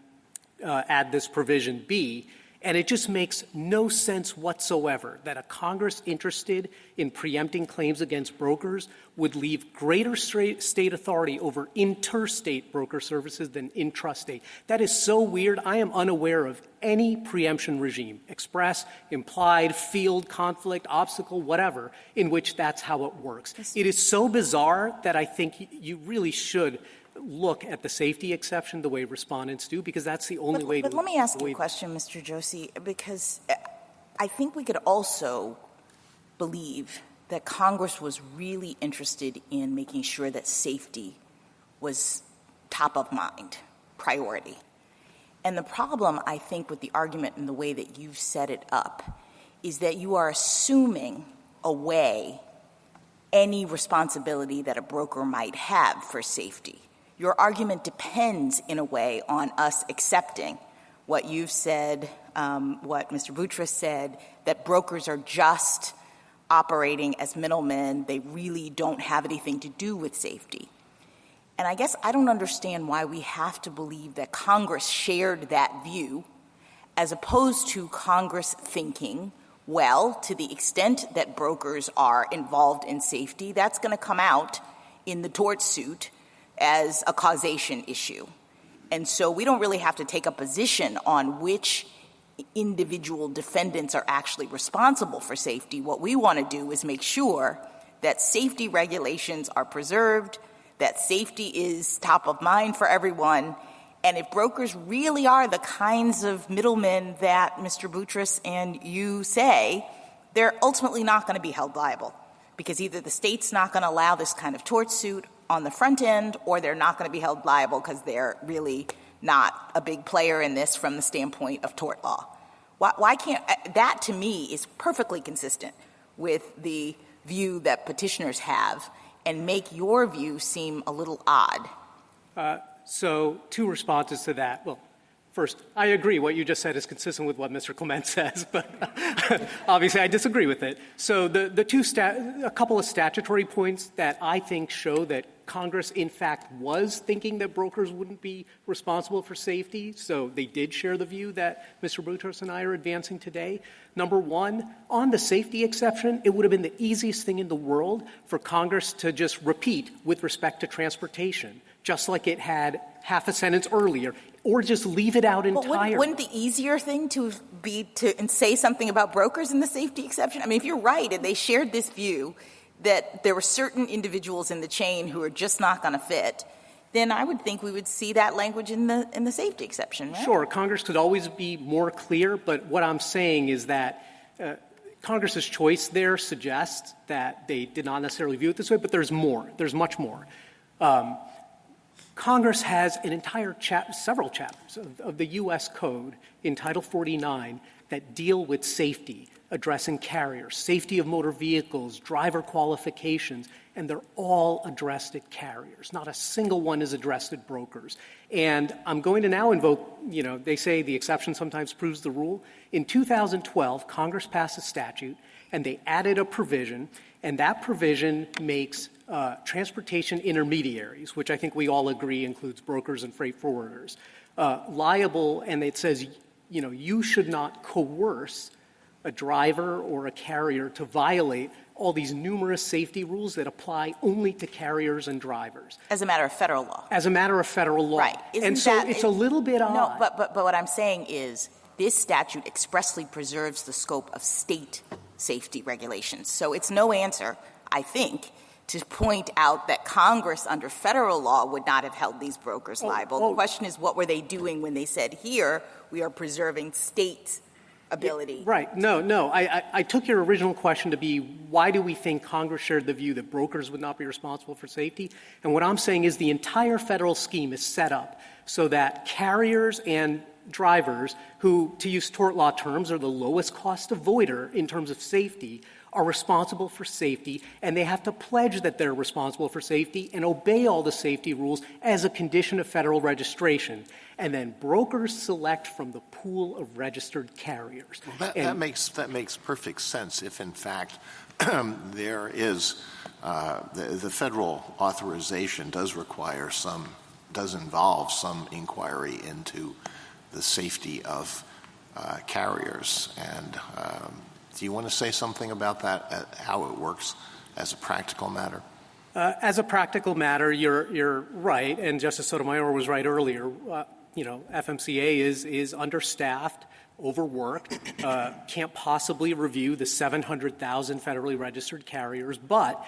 [SPEAKER 13] add this provision B. And it just makes no sense whatsoever that a Congress interested in preempting claims against brokers would leave greater state authority over interstate broker services than intrastate. That is so weird. I am unaware of any preemption regime, express, implied, field, conflict, obstacle, whatever, in which that's how it works. It is so bizarre that I think you really should look at the safety exception the way respondents do, because that's the only way to.
[SPEAKER 7] But let me ask you a question, Mr. Joshi, because I think we could also believe that Congress was really interested in making sure that safety was top of mind, priority. And the problem, I think, with the argument and the way that you've set it up is that you are assuming away any responsibility that a broker might have for safety. Your argument depends, in a way, on us accepting what you've said, what Mr. Boutros said, that brokers are just operating as middlemen. They really don't have anything to do with safety. And I guess I don't understand why we have to believe that Congress shared that view, as opposed to Congress thinking, well, to the extent that brokers are involved in safety, that's going to come out in the tort suit as a causation issue. And so we don't really have to take a position on which individual defendants are actually responsible for safety. What we want to do is make sure that safety regulations are preserved, that safety is top of mind for everyone, and if brokers really are the kinds of middlemen that Mr. Boutros and you say, they're ultimately not going to be held liable, because either the state's not going to allow this kind of tort suit on the front end, or they're not going to be held liable because they're really not a big player in this from the standpoint of tort law. Why can't that, to me, is perfectly consistent with the view that petitioners have and make your view seem a little odd?
[SPEAKER 13] So two responses to that. Well, first, I agree. What you just said is consistent with what Mr. Clement says, but obviously I disagree with it. So a couple of statutory points that I think show that Congress, in fact, was thinking that brokers wouldn't be responsible for safety. So they did share the view that Mr. Boutros and I are advancing today. Number one, on the safety exception, it would have been the easiest thing in the world for Congress to just repeat with respect to transportation, just like it had half a sentence earlier, or just leave it out entirely.
[SPEAKER 7] But wouldn't the easier thing to be to say something about brokers in the safety exception? I mean, if you're right and they shared this view that there were certain individuals in the chain who are just not going to fit, then I would think we would see that language in the safety exception, right?
[SPEAKER 13] Sure. Congress could always be more clear, but what I'm saying is that Congress's choice there suggests that they did not necessarily view it this way, but there's more. There's much more. Congress has an entire several chapters of the U.S. Code in Title 49 that deal with safety, addressing carriers, safety of motor vehicles, driver qualifications, and they're all addressed at carriers. Not a single one is addressed at brokers. And I'm going to now invoke, they say the exception sometimes proves the rule. In 2012, Congress passed a statute, and they added a provision, and that provision makes transportation intermediaries, which I think we all agree includes brokers and freight forwarders, liable, and it says, you should not coerce a driver or a carrier to violate all these numerous safety rules that apply only to carriers and drivers.
[SPEAKER 7] As a matter of federal law.
[SPEAKER 13] As a matter of federal law.
[SPEAKER 7] Right.
[SPEAKER 13] And so it's a little bit odd.
[SPEAKER 7] No, but what I'm saying is this statute expressly preserves the scope of state safety regulations. So it's no answer, I think, to point out that Congress under federal law would not have held these brokers liable. The question is, what were they doing when they said, here, we are preserving state ability?
[SPEAKER 13] Right. No. I took your original question to be, why do we think Congress shared the view that brokers would not be responsible for safety? And what I'm saying is the entire federal scheme is set up so that carriers and drivers who, to use tort law terms, are the lowest cost avoider in terms of safety, are responsible for safety, and they have to pledge that they're responsible for safety and obey all the safety rules as a condition of federal registration. And then brokers select from the pool of registered carriers.
[SPEAKER 8] Well, that makes perfect sense if, in fact, there is the federal authorization does involve some inquiry into the safety of carriers. And do you want to say something about that, how it works as a practical matter?
[SPEAKER 13] As a practical matter, you're right, and Justice Sotomayor was right earlier. FMCA is understaffed, overworked, can't possibly review the 700,000 federally registered carriers, but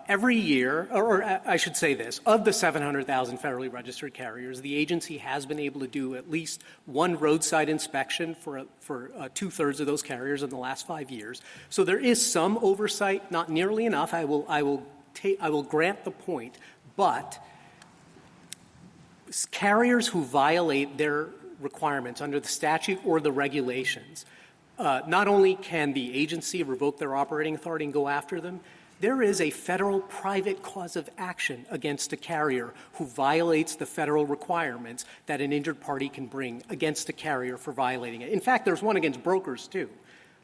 [SPEAKER 13] every year, or I should say this, of the 700,000 federally registered carriers, the agency has been able to do at least one roadside inspection for two-thirds of those carriers in the last 5 years. So there is some oversight, not nearly enough. I will grant the point, but carriers who violate their requirements under the statute or the regulations, not only can the agency revoke their operating authority and go after them, there is a federal private cause of action against a carrier who violates the federal requirements that an injured party can bring against a carrier for violating it. In fact, there's one against brokers, too.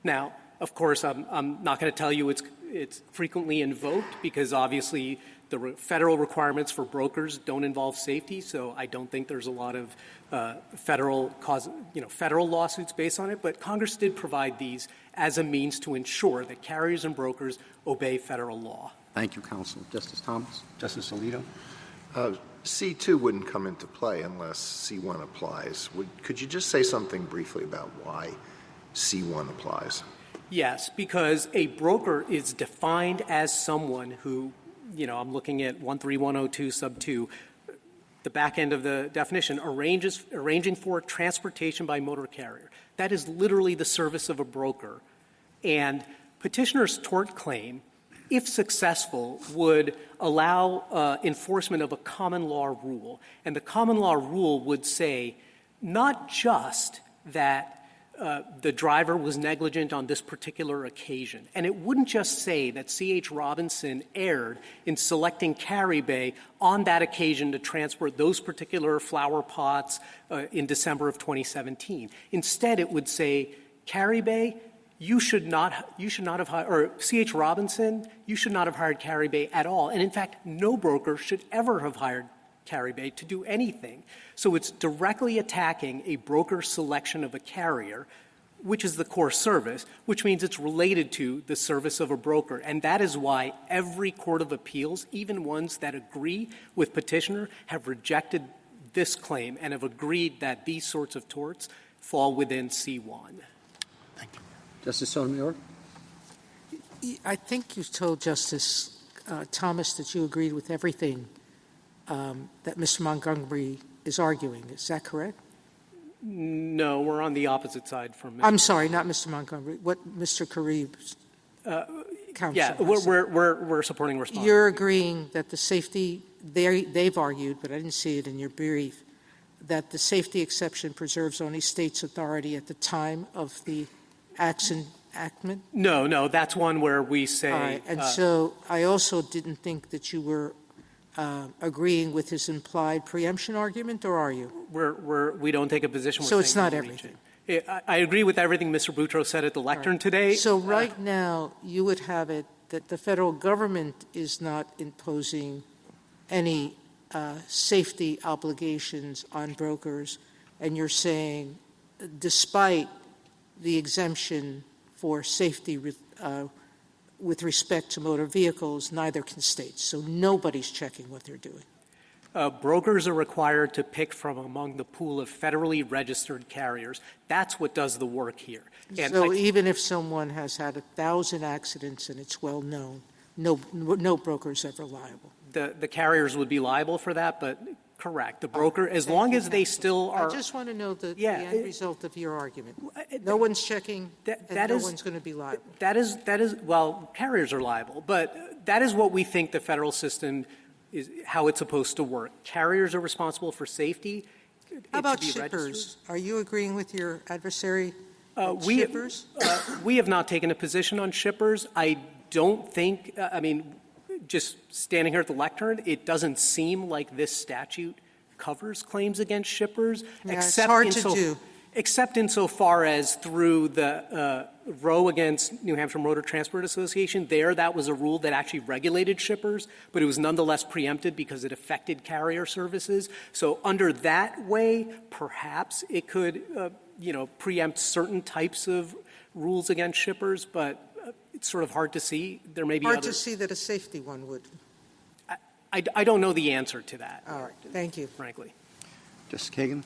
[SPEAKER 13] Now, of course, I'm not going to tell you it's frequently invoked because obviously the federal requirements for brokers don't involve safety, so I don't think there's a lot of federal lawsuits based on it. But Congress did provide these as a means to ensure that carriers and brokers obey federal law.
[SPEAKER 2] Thank you, counsel. Justice Thomas? Justice Alito?
[SPEAKER 8] C2 wouldn't come into play unless C1 applies. Could you just say something briefly about why C1 applies?
[SPEAKER 13] Yes, because a broker is defined as someone who, I'm looking at 13102 sub 2, the back end of the definition, arranging for transportation by motor carrier. That is literally the service of a broker. And Petitioner's tort claim, if successful, would allow enforcement of a common law rule. And the common law rule would say not just that the driver was negligent on this particular occasion. And it wouldn't just say that C.H. Robinson erred in selecting Caribe on that occasion to transport those particular flower pots in December of 2017. Instead, it would say, Caribe, you should not have hired, or C.H. Robinson, you should not have hired Caribe at all. And in fact, no broker should ever have hired Caribe to do anything. So it's directly attacking a broker's selection of a carrier, which is the core service, which means it's related to the service of a broker. And that is why every court of appeals, even ones that agree with Petitioner, have rejected this claim and have agreed that these sorts of torts fall within C1.
[SPEAKER 2] Thank you. Justice Sotomayor?
[SPEAKER 9] I think you told Justice Thomas that you agreed with everything that Mr. Montgomery is arguing. Is that correct?
[SPEAKER 13] No, we're on the opposite side from Mr.
[SPEAKER 9] I'm sorry, not Mr. Montgomery. What Mr. Caribe's counsel?
[SPEAKER 13] Yeah, we're supporting response.
[SPEAKER 9] You're agreeing that the safety, they've argued, but I didn't see it in your brief, that the safety exception preserves only states' authority at the time of the enactment?
[SPEAKER 13] No, that's one where we say.
[SPEAKER 9] All right, and so I also didn't think that you were agreeing with his implied preemption argument, or are you?
[SPEAKER 13] We don't take a position.
[SPEAKER 9] So it's not everything.
[SPEAKER 13] I agree with everything Mr. Boutros said at the lectern today.
[SPEAKER 9] So right now, you would have it that the federal government is not imposing any safety obligations on brokers, and you're saying, despite the exemption for safety with respect to motor vehicles, neither can states. So nobody's checking what they're doing.
[SPEAKER 13] Brokers are required to pick from among the pool of federally registered carriers. That's what does the work here. And
[SPEAKER 9] so even if someone has had 1,000 accidents and it's well known, no broker is ever liable.
[SPEAKER 13] The carriers would be liable for that, but correct. The broker, as long as they still are.
[SPEAKER 9] I just want to know the end result of your argument. No one's checking, no one's going to be liable.
[SPEAKER 13] That is, well, carriers are liable, but that is what we think the federal system is, how it's supposed to work. Carriers are responsible for safety.
[SPEAKER 9] How about shippers? Are you agreeing with your adversary?
[SPEAKER 13] Shippers? We have not taken a position on shippers. I don't think, just standing here at the lectern, it doesn't seem like this statute covers claims against shippers.
[SPEAKER 9] Yeah, it's hard to do.
[SPEAKER 13] Except insofar as through the Roe against New Hampshire Motor Transport Association, that was a rule that actually regulated shippers, but it was nonetheless preempted because it affected carrier services. So under that way, perhaps it could preempt certain types of rules against shippers, but it's sort of hard to see. There may be
[SPEAKER 9] hard to see that a safety one would.
[SPEAKER 13] I don't know the answer to that.
[SPEAKER 9] All right. Thank you.
[SPEAKER 13] Frankly.
[SPEAKER 2] Justice Kagan?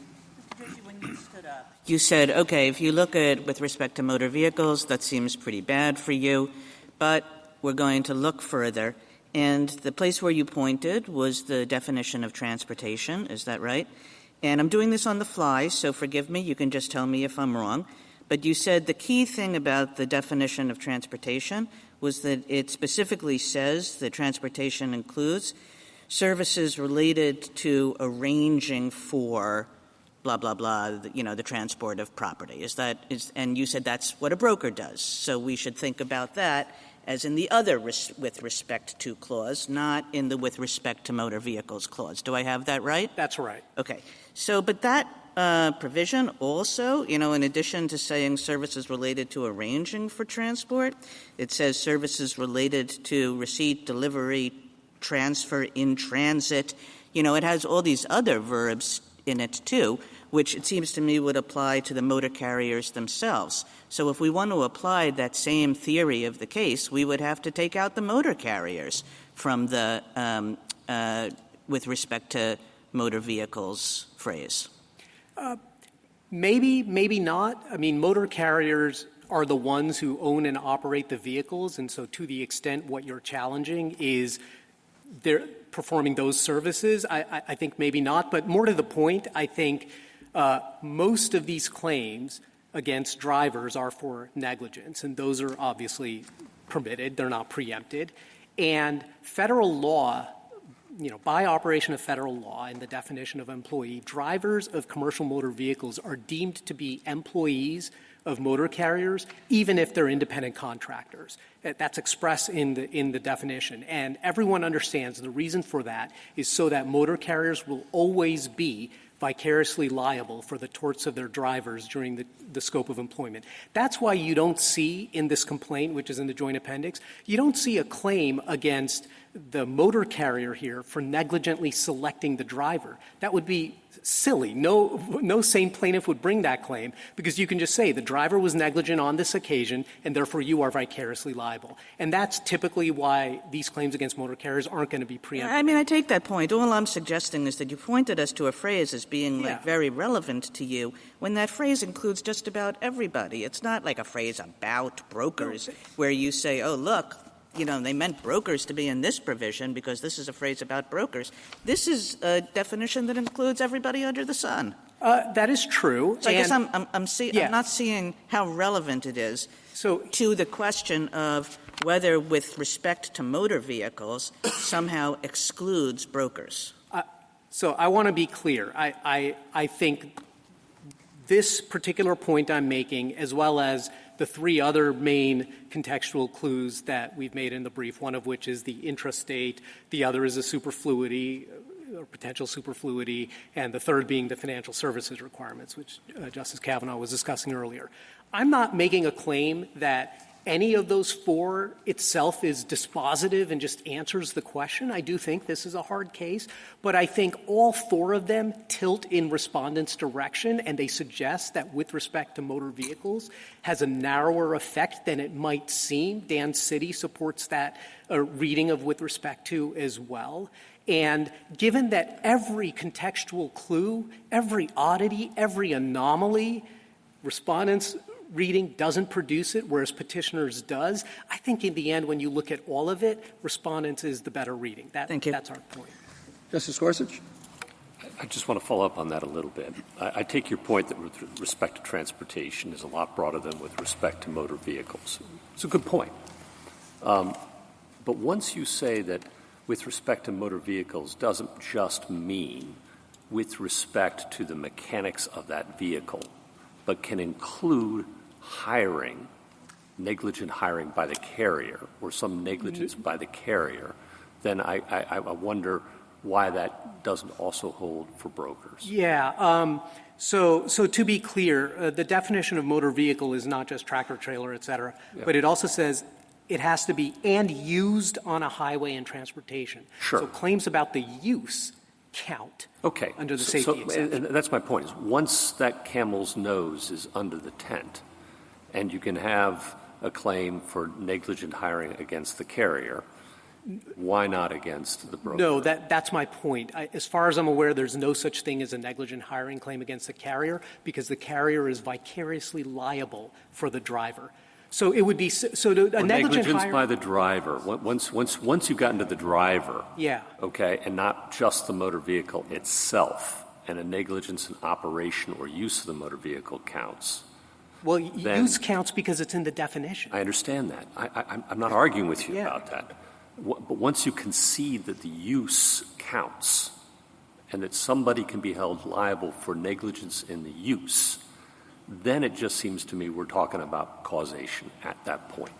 [SPEAKER 6] When you stood up, you said, okay, if you look at with respect to motor vehicles, that seems pretty bad for you, but we're going to look further. And the place where you pointed was the definition of transportation. Is that right? And I'm doing this on the fly, so forgive me. You can just tell me if I'm wrong. But you said the key thing about the definition of transportation was that it specifically says that transportation includes services related to arranging for blah, blah, blah, the transport of property. And you said that's what a broker does. So we should think about that as in the other with respect to clause, not in the with respect to motor vehicles clause. Do I have that right?
[SPEAKER 13] That's right.
[SPEAKER 6] Okay. So, but that provision also, in addition to saying services related to arranging for transport, it says services related to receipt, delivery, transfer, in transit. It has all these other verbs in it too, which it seems to me would apply to the motor carriers themselves. So if we want to apply that same theory of the case, we would have to take out the motor carriers from the with respect to motor vehicles phrase.
[SPEAKER 13] Maybe not. I mean, motor carriers are the ones who own and operate the vehicles, and so to the extent what you're challenging is they're performing those services, I think maybe not. But more to the point, I think most of these claims against drivers are for negligence, and those are obviously permitted. They're not preempted. And federal law, by operation of federal law and the definition of employee, drivers of commercial motor vehicles are deemed to be employees of motor carriers, even if they're independent contractors. That's expressed in the definition. And everyone understands the reason for that is so that motor carriers will always be vicariously liable for the torts of their drivers during the scope of employment. That's why you don't see in this complaint, which is in the joint appendix, you don't see a claim against the motor carrier here for negligently selecting the driver. That would be silly. No sane plaintiff would bring that claim because you can just say the driver was negligent on this occasion and therefore you are vicariously liable. And that's typically why these claims against motor carriers aren't going to be preempted.
[SPEAKER 6] I mean, I take that point. All I'm suggesting is that you pointed us to a phrase as being very relevant to you when that phrase includes just about everybody. It's not like a phrase about brokers where you say, oh, look, they meant brokers to be in this provision because this is a phrase about brokers. This is a definition that includes everybody under the sun.
[SPEAKER 13] That is true.
[SPEAKER 6] So I guess I'm not seeing how relevant it is to the question of whether with respect to motor vehicles somehow excludes brokers.
[SPEAKER 13] So I want to be clear. I think this particular point I'm making, as well as the three other main contextual clues that we've made in the brief, one of which is the intrastate, the other is a superfluity or potential superfluity, and the third being the financial services requirements, which Justice Kavanaugh was discussing earlier. I'm not making a claim that any of those four itself is dispositive and just answers the question. I do think this is a hard case, but I think all four of them tilt in respondents' direction, and they suggest that with respect to motor vehicles has a narrower effect than it might seem. Dan City supports that reading of with respect to as well. And given that every contextual clue, every oddity, every anomaly, respondents' reading doesn't produce it, whereas petitioners does, I think in the end, when you look at all of it, respondents is the better reading.
[SPEAKER 6] Thank you.
[SPEAKER 13] That's our point.
[SPEAKER 2] Justice Gorsuch?
[SPEAKER 12] I just want to follow up on that a little bit. I take your point that with respect to transportation is a lot broader than with respect to motor vehicles. It's a good point. But once you say that with respect to motor vehicles doesn't just mean with respect to the mechanics of that vehicle, but can include hiring, negligent hiring by the carrier or some negligence by the carrier, then I wonder why that doesn't also hold for brokers.
[SPEAKER 13] Yeah. So to be clear, the definition of motor vehicle is not just tractor, trailer, et cetera, but it also says it has to be and used on a highway and transportation.
[SPEAKER 12] Sure.
[SPEAKER 13] So claims about the use count
[SPEAKER 12] Okay.
[SPEAKER 13] under the safety exception.
[SPEAKER 12] And that's my point. Is once that camel's nose is under the tent, and you can have a claim for negligent hiring against the carrier, why not against the broker?
[SPEAKER 13] No, that's my point. As far as I'm aware, there's no such thing as a negligent hiring claim against the carrier because the carrier is vicariously liable for the driver. So it would be a
[SPEAKER 12] negligence by the driver. Once you got into the driver, okay, and not just the motor vehicle itself, and a negligence in operation or use of the motor vehicle counts.
[SPEAKER 13] Well, use counts because it's in the definition.
[SPEAKER 12] I understand that. I'm not arguing with you about that. But once you concede that the use counts and that somebody can be held liable for negligence in the use, then it just seems to me we're talking about causation at that point.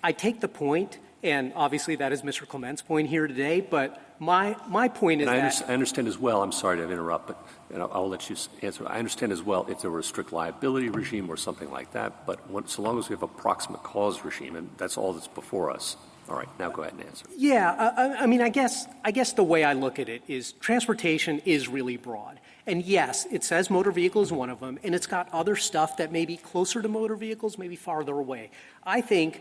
[SPEAKER 13] I take the point, and obviously that is Mr. Clement's point here today, but my point is
[SPEAKER 12] I understand as well, I'm sorry to interrupt, but I'll let you answer. I understand as well if there were a strict liability regime or something like that, but so long as we have a proximate cause regime, and that's all that's before us. All right, now go ahead and answer.
[SPEAKER 13] Yeah, I mean, I guess the way I look at it is transportation is really broad. And yes, it says motor vehicle is one of them, and it's got other stuff that may be closer to motor vehicles, maybe farther away. I think,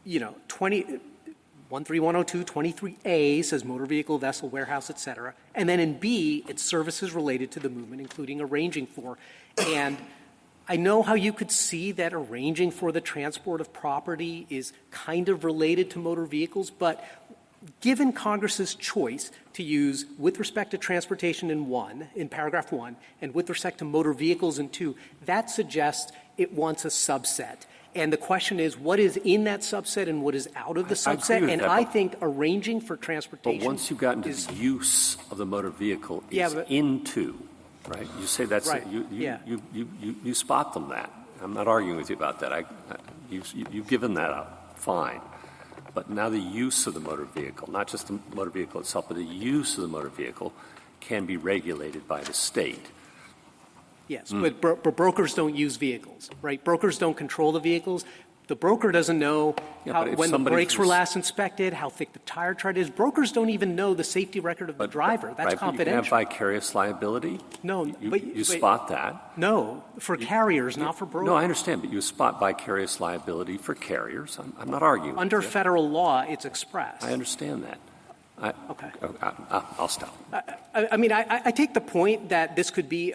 [SPEAKER 13] 13102, 23A says motor vehicle, vessel, warehouse, et cetera. And then in B, it's services related to the movement, including arranging for. And I know how you could see that arranging for the transport of property is kind of related to motor vehicles, but given Congress's choice to use with respect to transportation in paragraph 1, and with respect to motor vehicles in 2, that suggests it wants a subset. And the question is, what is in that subset and what is out of the subset? And I think arranging for transportation.
[SPEAKER 12] But once you got into the use of the motor vehicle, it's into, right? You say that's
[SPEAKER 13] right.
[SPEAKER 12] You spot them that. I'm not arguing with you about that. You've given that up. Fine. But now the use of the motor vehicle, not just the motor vehicle itself, but the use of the motor vehicle can be regulated by the state.
[SPEAKER 13] Yes, but brokers don't use vehicles, right? Brokers don't control the vehicles. The broker doesn't know when the brakes were last inspected, how thick the tire tread is. Brokers don't even know the safety record of the driver. That's confidential.
[SPEAKER 12] You can have vicarious liability?
[SPEAKER 13] No.
[SPEAKER 12] You spot that?
[SPEAKER 13] No, for carriers, not for brokers.
[SPEAKER 12] No, I understand, but you spot vicarious liability for carriers. I'm not arguing.
[SPEAKER 13] Under federal law, it's expressed.
[SPEAKER 12] I understand that.
[SPEAKER 13] Okay.
[SPEAKER 12] I'll stop.
[SPEAKER 13] I take the point that this could be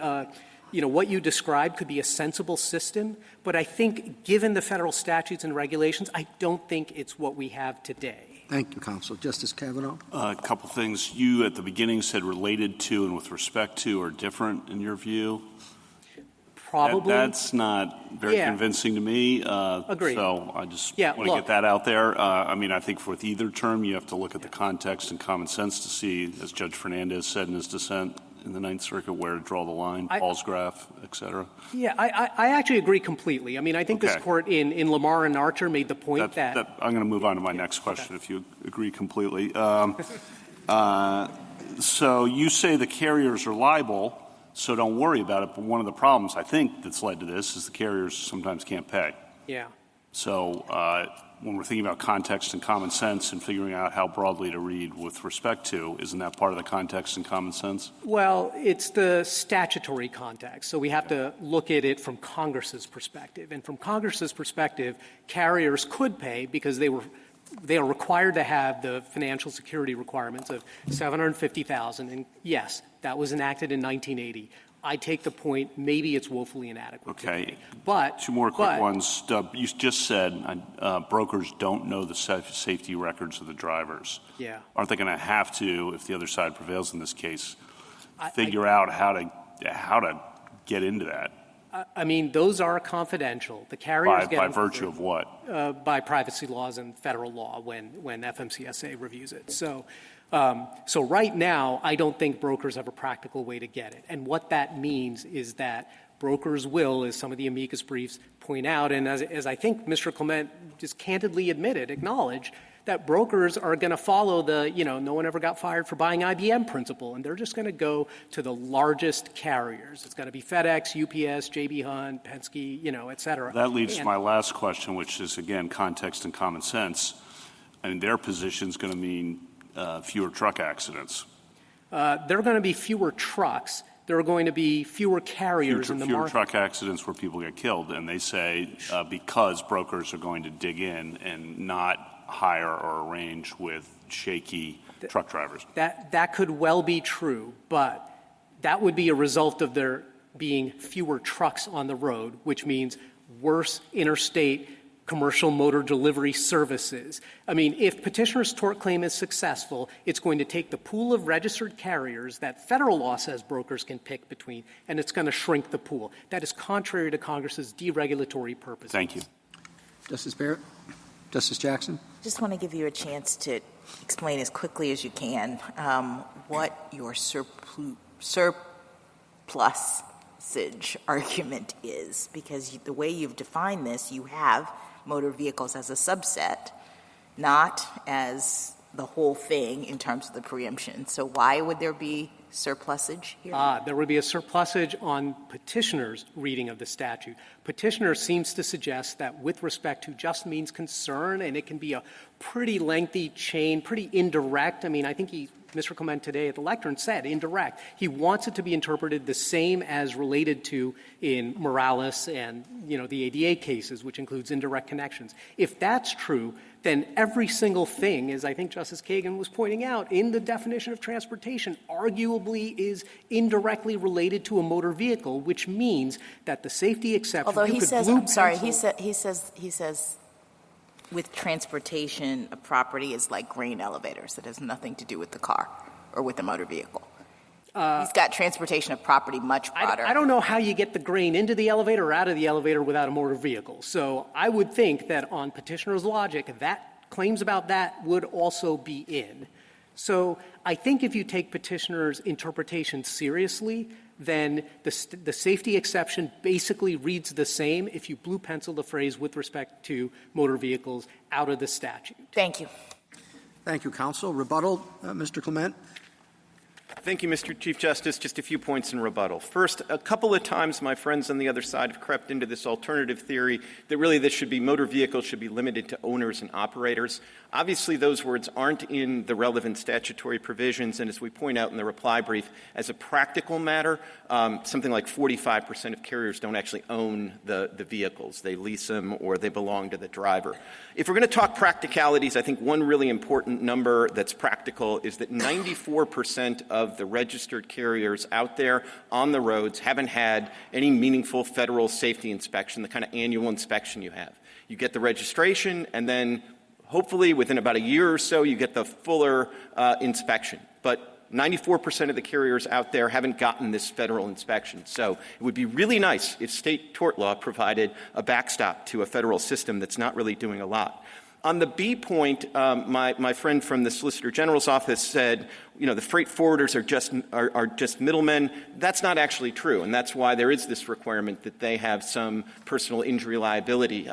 [SPEAKER 13] what you described could be a sensible system, but I think given the federal statutes and regulations, I don't think it's what we have today.
[SPEAKER 2] Thank you, Counsel. Justice Kavanaugh?
[SPEAKER 5] A couple things. You at the beginning said related to and with respect to are different in your view.
[SPEAKER 13] Probably.
[SPEAKER 5] That's not very convincing to me.
[SPEAKER 13] Agreed.
[SPEAKER 5] So I just want to get that out there. I think with either term, you have to look at the context and common sense to see, as Judge Fernandez said in his dissent in the Ninth Circuit, where to draw the line, Paul's graph, et cetera.
[SPEAKER 13] Yeah, I actually agree completely. I think this court in Lamar and Archer made the point that
[SPEAKER 5] I'm going to move on to my next question if you agree completely. So you say the carriers are liable, so don't worry about it. But one of the problems I think that's led to this is the carriers sometimes can't pay.
[SPEAKER 13] Yeah.
[SPEAKER 5] So when we're thinking about context and common sense and figuring out how broadly to read with respect to, isn't that part of the context and common sense?
[SPEAKER 13] Well, it's the statutory context. So we have to look at it from Congress's perspective. And from Congress's perspective, carriers could pay because they are required to have the financial security requirements of $750,000. And yes, that was enacted in 1980. I take the point, maybe it's woefully inadequate.
[SPEAKER 5] Okay.
[SPEAKER 13] But
[SPEAKER 5] two more quick ones. You just said brokers don't know the safety records of the drivers.
[SPEAKER 13] Yeah.
[SPEAKER 5] Aren't they going to have to, if the other side prevails in this case, figure out how to get into that?
[SPEAKER 13] Those are confidential. The carriers get
[SPEAKER 5] by virtue of what?
[SPEAKER 13] By privacy laws and federal law when FMCSA reviews it. So right now, I don't think brokers have a practical way to get it. And what that means is that brokers will, as some of the amicus briefs point out, and as I think Mr. Clement just candidly acknowledged, that brokers are going to follow the, no one ever got fired for buying IBM principle, and they're just going to go to the largest carriers. It's going to be FedEx, UPS, J.B. Hunt, Penske, et cetera.
[SPEAKER 5] That leads to my last question, which is, again, context and common sense. Their position is going to mean fewer truck accidents.
[SPEAKER 13] there are going to be fewer trucks. There are going to be fewer carriers in the market.
[SPEAKER 5] Fewer truck accidents where people get killed, and they say because brokers are going to dig in and not hire or arrange with shaky truck drivers.
[SPEAKER 13] That could well be true, but that would be a result of there being fewer trucks on the road, which means worse interstate commercial motor delivery services. I mean, if Petitioner's tort claim is successful, it's going to take the pool of registered carriers that federal law says brokers can pick between, and it's going to shrink the pool. That is contrary to Congress's deregulatory purposes.
[SPEAKER 5] Thank you.
[SPEAKER 2] Justice Barrett? Justice Jackson?
[SPEAKER 7] Just want to give you a chance to explain as quickly as you can what your surplusage argument is, because the way you've defined this, you have motor vehicles as a subset, not as the whole thing in terms of the preemption. So why would there be surplusage here?
[SPEAKER 13] There would be a surplusage on Petitioner's reading of the statute. Petitioner seems to suggest that with respect to just means concern, and it can be a pretty lengthy chain, pretty indirect. I mean, I think Mr. Clement today at the lectern said indirect. He wants it to be interpreted the same as related to in Morales and, the ADA cases, which includes indirect connections. If that's true, then every single thing, as I think Justice Kagan was pointing out, in the definition of transportation arguably is indirectly related to a motor vehicle, which means that the safety exception.
[SPEAKER 7] Although he says, he says with transportation, a property is like grain elevators. It has nothing to do with the car or with the motor vehicle. He's got transportation of property much broader.
[SPEAKER 13] I don't know how you get the grain into the elevator or out of the elevator without a motor vehicle. So I would think that on Petitioner's logic, that claims about that would also be in. So I think if you take Petitioner's interpretation seriously, then the safety exception basically reads the same if you blue pencil the phrase with respect to motor vehicles out of the statute.
[SPEAKER 7] Thank you.
[SPEAKER 2] Thank you, counsel. Rebuttal, Mr. Clement.
[SPEAKER 3] Thank you, Mr. Chief Justice. Just a few points in rebuttal. First, a couple of times my friends on the other side have crept into this alternative theory that really motor vehicles should be limited to owners and operators. Obviously, those words aren't in the relevant statutory provisions, and as we point out in the reply brief, as a practical matter, something like 45% of carriers don't actually own the vehicles. They lease them or they belong to the driver. If we're going to talk practicalities, I think one really important number that's practical is that 94% of the registered carriers out there on the roads haven't had any meaningful federal safety inspection, the kind of annual inspection you have. You get the registration, and then hopefully within about a year or so you get the fuller inspection. But 94% of the carriers out there haven't gotten this federal inspection. So it would be really nice if state tort law provided a backstop to a federal system that's not really doing a lot. On the B point, my friend from the Solicitor General's office said, the freight forwarders are just middlemen. That's not actually true, and that's why there is this requirement that they have some personal injury liability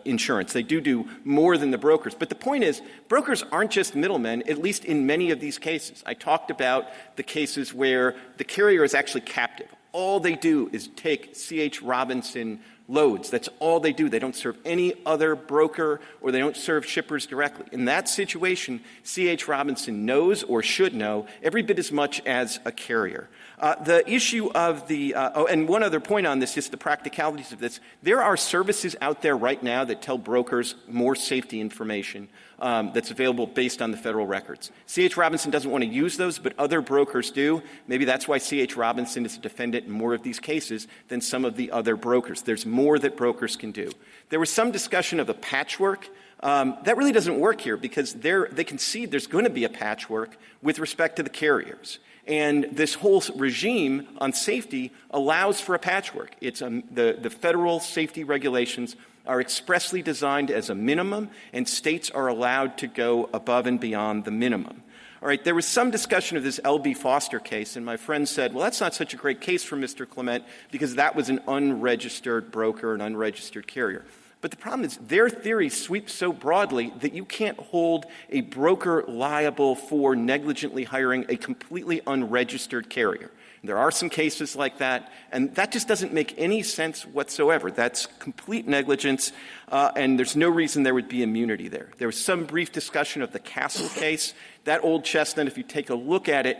[SPEAKER 3] insurance. They do more than the brokers. But the point is, brokers aren't just middlemen, at least in many of these cases. I talked about the cases where the carrier is actually captive. All they do is take C.H. Robinson loads. That's all they do. They don't serve any other broker, or they don't serve shippers directly. In that situation, C.H. Robinson knows or should know every bit as much as a carrier. The issue of and one other point on this is the practicalities of this. There are services out there right now that tell brokers more safety information that's available based on the federal records. C.H. Robinson doesn't want to use those, but other brokers do. Maybe that's why C.H. Robinson is a defendant in more of these cases than some of the other brokers. There's more that brokers can do. There was some discussion of a patchwork. That really doesn't work here because they concede there's going to be a patchwork with respect to the carriers. And this whole regime on safety allows for a patchwork. It's the federal safety regulations are expressly designed as a minimum, and states are allowed to go above and beyond the minimum. All right, there was some discussion of this L.B. Foster case, and my friend said, well, that's not such a great case for Mr. Clement because that was an unregistered broker, an unregistered carrier. But the problem is their theory sweeps so broadly that you can't hold a broker liable for negligently hiring a completely unregistered carrier. There are some cases like that, and that just doesn't make any sense whatsoever. That's complete negligence, and there's no reason there would be immunity there. There was some brief discussion of the Castle case. That old chestnut, if you take a look at it,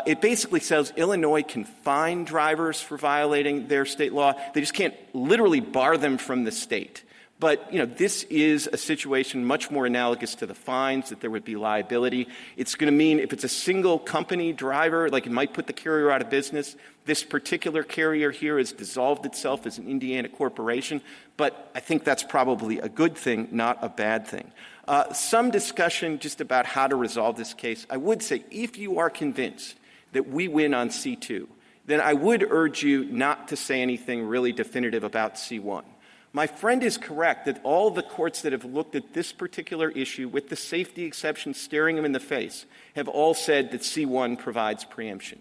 [SPEAKER 3] it basically says Illinois can fine drivers for violating their state law. They just can't literally bar them from the state. But, this is a situation much more analogous to the fines, that there would be liability. It's going to mean if it's a single company driver, like it might put the carrier out of business. This particular carrier here has dissolved itself as an Indiana corporation, but I think that's probably a good thing, not a bad thing. Some discussion just about how to resolve this case. I would say if you are convinced that we win on C2, then I would urge you not to say anything really definitive about C1. My friend is correct that all the courts that have looked at this particular issue with the safety exception staring them in the face have all said that C1 provides preemption.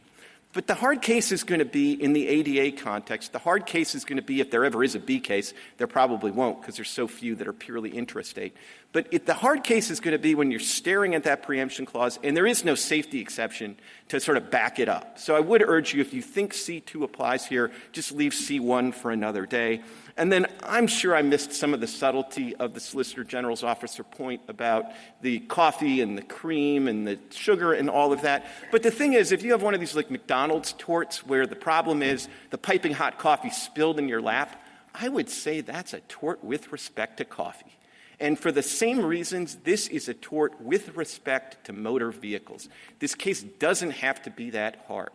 [SPEAKER 3] But the hard case is going to be in the ADA context. The hard case is going to be if there ever is a B case. There probably won't because there's so few that are purely intrastate. But the hard case is going to be when you're staring at that preemption clause and there is no safety exception to sort of back it up. So I would urge you, if you think C2 applies here, just leave C1 for another day. And then I'm sure I missed some of the subtlety of the Solicitor General's officer point about the coffee and the cream and the sugar and all of that. But the thing is, if you have one of these like McDonald's torts where the problem is the piping hot coffee spilled in your lap, I would say that's a tort with respect to coffee. And for the same reasons, this is a tort with respect to motor vehicles. This case doesn't have to be that hard.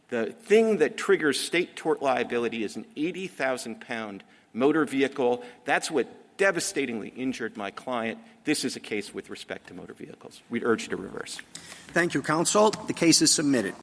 [SPEAKER 3] The thing that triggers state tort liability is an 80,000-pound motor vehicle. That's what devastatingly injured my client. This is a case with respect to motor vehicles. We'd urge you to reverse.
[SPEAKER 2] Thank you, counsel. The case is submitted.